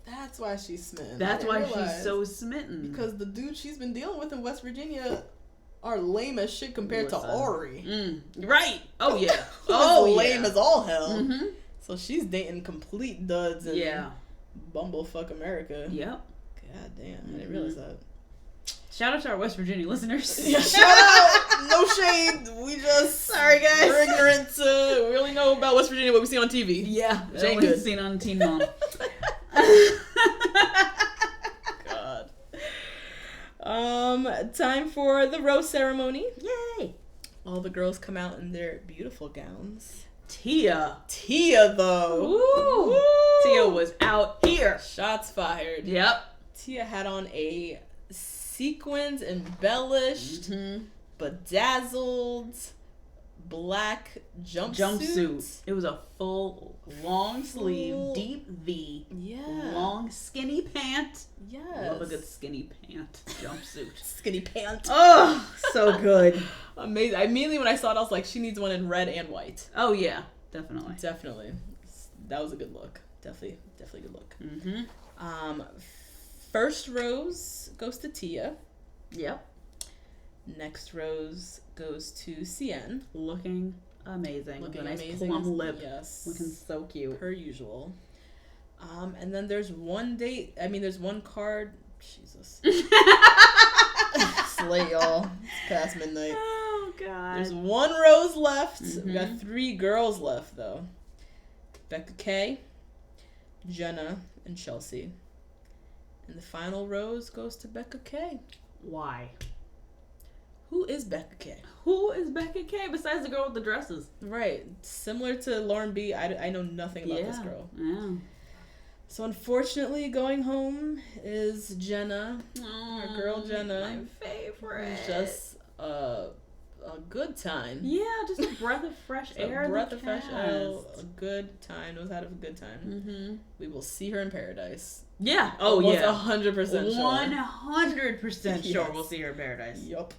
That's why she's smitten. That's why she's so smitten. Because the dude she's been dealing with in West Virginia are lame as shit compared to Ari. Right. Oh, yeah. Lame as all hell. Mm-hmm. So she's dating complete duds and bumblefuck America. Yep. God damn, I didn't realize that. Shout out to our West Virginia listeners. Yeah, shout out! No shade. We just sorry guys. We're ignorant. We only know about West Virginia what we see on TV. Yeah, which ain't good. Seen on Teen Mom. God. Time for the rose ceremony. Yay! All the girls come out in their beautiful gowns. Tia, though. Woo. Tia was out here. Shots fired. Yep. Tia had on a sequins embellished, bedazzled black jumpsuit. It was a full, long sleeve, deep V. Yeah. Long, skinny pant. Yes. Love a good skinny pant jumpsuit. Skinny pant. Oh, so good. Amazing. Immediately when I saw it, I was like, she needs one in red and white. Oh, yeah. Definitely. Definitely. That was a good look. Definitely a good look. Mm-hmm. First rose goes to Tia. Yep. Next rose goes to Cien. Looking amazing. Looking with a nice amazing. plum lip. Yes. Looking so cute. Per usual. And then there's one card. Jesus. Slay, y'all. It's past midnight. Oh, God. There's one rose left. We got 3 girls left, though. Becca K, Jenna, and Chelsea. And the final rose goes to Becca K. Why? Who is Becca K? Who is Becca K besides the girl with the dresses? Right. Similar to Lauren B, I know nothing about this girl. Yeah. So unfortunately, going home is Jenna. Our girl Jenna. My favorite. It's just a good time. Yeah, just a breath of fresh air. A breath of fresh air. A good time. Knows how to have a good time. Mm-hmm. We will see her in paradise. Yeah. Oh, yeah. 100% sure. 100% sure we'll see her in paradise. Yup.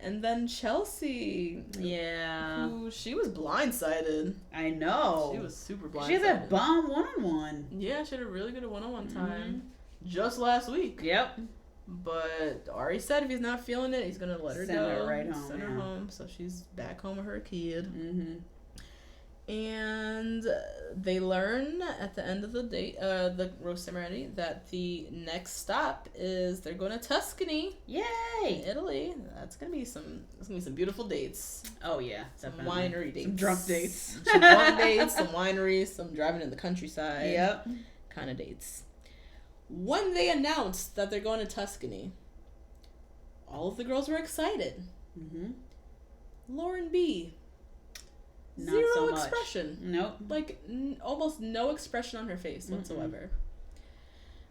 And then Chelsea. Yeah. Who, she was blindsided. I know. She was super blindsided. She had that bomb one-on-one. Yeah, she had a really good one-on-one time. Just last week. Yep. But Ari said if he's not feeling it, he's going to let her Send go. her right home. Send her home. So she's back home with her kid. Mm-hmm. And they learn at the end of the day, the rose ceremony, that the next stop is they're going to Tuscany. Yay! Italy. That's gonna be some beautiful dates. Oh yeah, some definitely. winery dates, some drunk dates, some drunk dates, some wineries, some driving in the countryside. Yep. Kind of dates. When they announced that they're going to Tuscany, all of the girls were excited. Mm-hmm. Lauren B. Not Zero so much. expression. Nope. Like, almost no expression on her face whatsoever.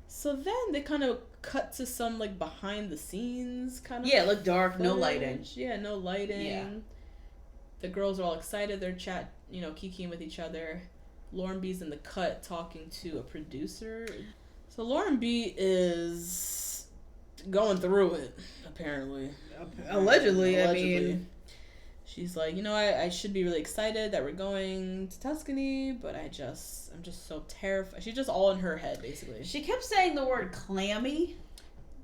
So then they kind of cut to some, like, behind the scenes kind of. Yeah, it looked dark, footage. no lighting. Yeah, no lighting. Yeah. The girls are all excited. They're kikiing with each other. Lauren B's in the cut talking to a producer. So Lauren B is going through it, apparently. Allegedly, I mean. She's like, I should be really excited that we're going to Tuscany, but I'm just so terrified. She's just all in her head, basically. She kept saying the word clammy.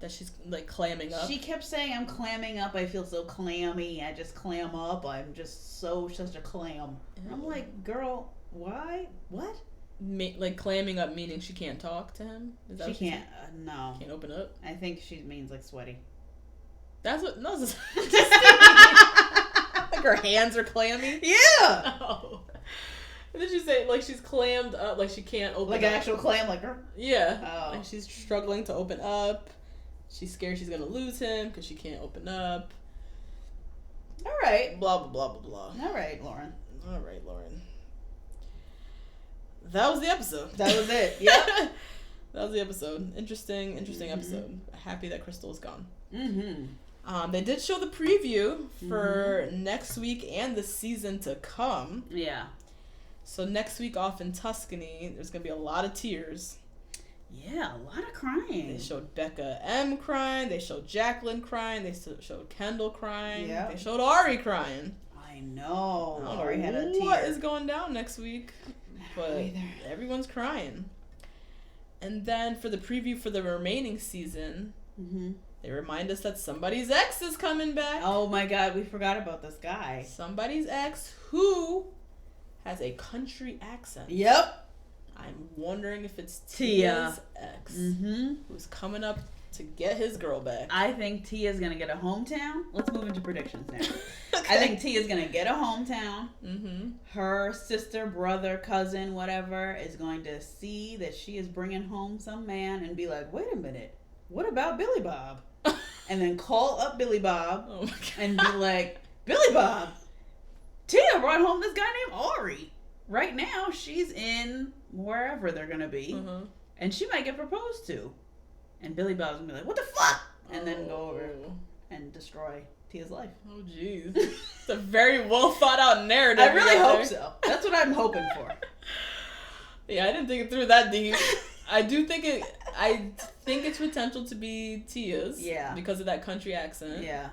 That she's, like, clamming up. She kept saying, I'm clamming up. I feel so clammy. I just clam up. I'm just such a clam. And I'm like, girl, why? What? Like, clamming up meaning she can't talk to him? Is that She what she's can't. No. Can't open up? I think she means like sweaty. That's what... No, this is... Like her hands are clammy? Yeah! No. And then she say, like, she's clammed up, like she can't open Like up. an actual clam, like her? Yeah. Oh. Like she's struggling to open up. She's scared she's gonna lose him because she can't open up. All right. Blah, blah, blah, blah, blah. All right, Lauren. All right, Lauren. That was the episode. That was it. Yep. That was the episode. Interesting episode. Happy that Krystal is gone. Mm-hmm. They did show the preview for next week and the season to come. Yeah. So next week off in Tuscany, there's going to be a lot of tears. Yeah, a lot of crying. They showed Becca M crying. They showed Jacqueline crying. They showed Kendall crying. Yeah. They showed Ari crying. I know. I don't Ari had a tear. what is going down next week, but either. everyone's crying. And then for the preview for the remaining season, they remind us that somebody's ex is coming back. Oh my God, we forgot about this guy. Somebody's ex who has a country accent. Yep. I'm wondering if it's Tia. Tia's ex who's coming up to get his girl back. I think Tia's gonna get a hometown. Let's move into predictions now. I think Tia's gonna get a hometown. Her sister, brother, cousin, whatever, is going to see that she is bringing home some man and be like, wait a minute, what about Billy Bob? And then call up Billy Bob and be like, Billy Bob, Tia brought home this guy named Ari. Right now, she's in wherever they're gonna be, and she might get proposed to. And Billy Bob's gonna be like, what the fuck? And then go over and destroy Tia's life. Oh, jeez. It's a very well thought out narrative. I really hope so. That's what I'm hoping for. Yeah, I didn't think it through that deep. I think it's potential to be Tia's. Yeah. Because of that country accent. Yeah.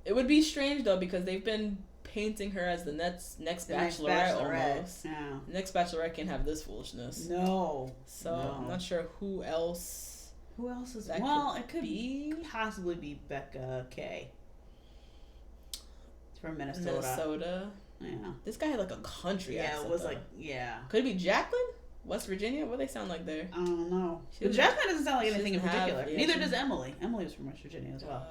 It would be strange, though, because they've been painting her as the next Bachelorette almost. Yeah. The next Bachelorette can't have this foolishness. No. So, I'm not sure who else... Who else is that? Well, it could possibly be Becca K. It's from Minnesota. Yeah. This guy had like a country accent. Yeah, it was though. like, yeah. Could it be Jacqueline? West Virginia? What do they sound like there? I don't know. But Jacqueline doesn't sound like anything in particular. Yeah, Neither does Emily. Emily was from West Virginia as well.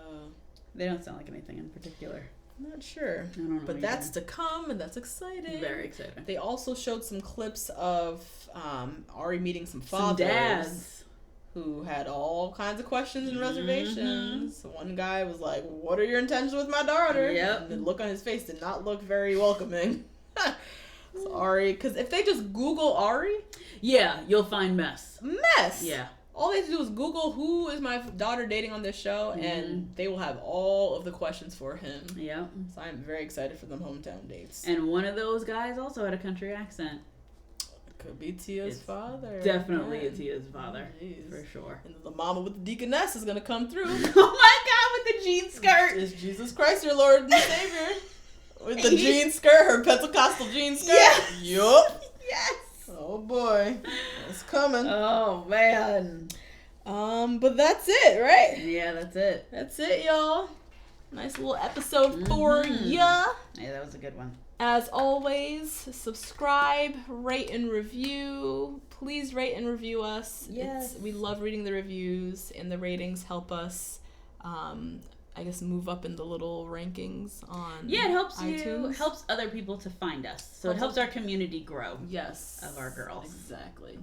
They don't sound like anything in particular. I'm not sure. I don't know. But that's to come, and that's exciting. Very exciting. They also showed some clips of Ari meeting some fathers. Some dads. Who had all kinds of questions and reservations. One guy was like, what are your intentions with my daughter? Yep. And the look on his face did not look very welcoming. So Ari, because if they just Google Ari... Yeah, you'll find mess. Mess! Yeah. All they have to do is Google who is my daughter dating on this show, and they will have all of the questions for him. Yeah. So I'm very excited for them hometown dates. And one of those guys also had a country accent. Could be Tia's father. Definitely a Tia's father. Jeez. For sure. And the mama with the deaconess is going to come through. Oh my God, with the jean skirt. It's Jesus Christ, your Lord and Savior. With the jean skirt, her Pentecostal jean skirt. Yes. Yup. Yes. Oh boy. It's coming. Oh man. But that's it, right? Yeah, that's it. That's it, y'all. Nice little episode for ya. Yeah, that was a good one. As always, subscribe, rate, and review. Please rate and review us. Yes. We love reading the reviews, and the ratings help us, I guess, move up in the little rankings on it helps iTunes. helps other people to find us. So it helps our community grow. Yes. Of our girls. Exactly.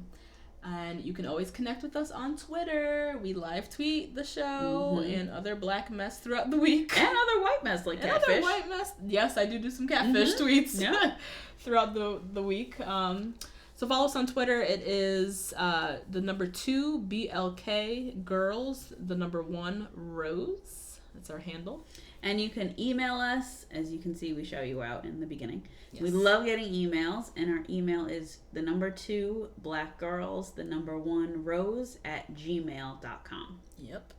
And you can always connect with us on Twitter. We live tweet the show and other black mess throughout the week. And other white mess like catfish. Other white mess. Yes, I do some catfish tweets throughout the week. So follow us on Twitter. It is the number 2 BLK girls, the number 1 Rose. That's our handle. And you can email us. As you can see, we show you out in the beginning. Yes. We love getting emails, and our email is the number 2 blackgirls, the number 1 rose @gmail.com. Yep.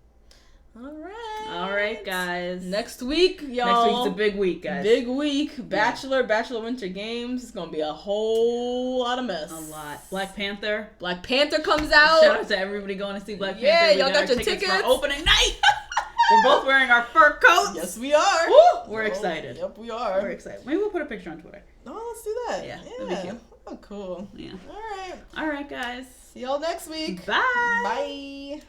All right, guys. Next week, y'all. Next week's a big week, guys. Big week. Bachelor Winter Games. It's gonna be a whole lot of mess. A lot. Black Panther comes out. Shout out to everybody going to see Black Panther. Yeah, We y'all got our your tickets for opening night. We're both wearing our fur coats. Yes, we are. Woo! We're excited. Yep, we are. We're excited. Maybe we'll put a picture on Twitter. Oh, let's do that. Yeah, that'd be cute. Oh, cool. Yeah. All right. All right, guys. See y'all next week. Bye. Bye.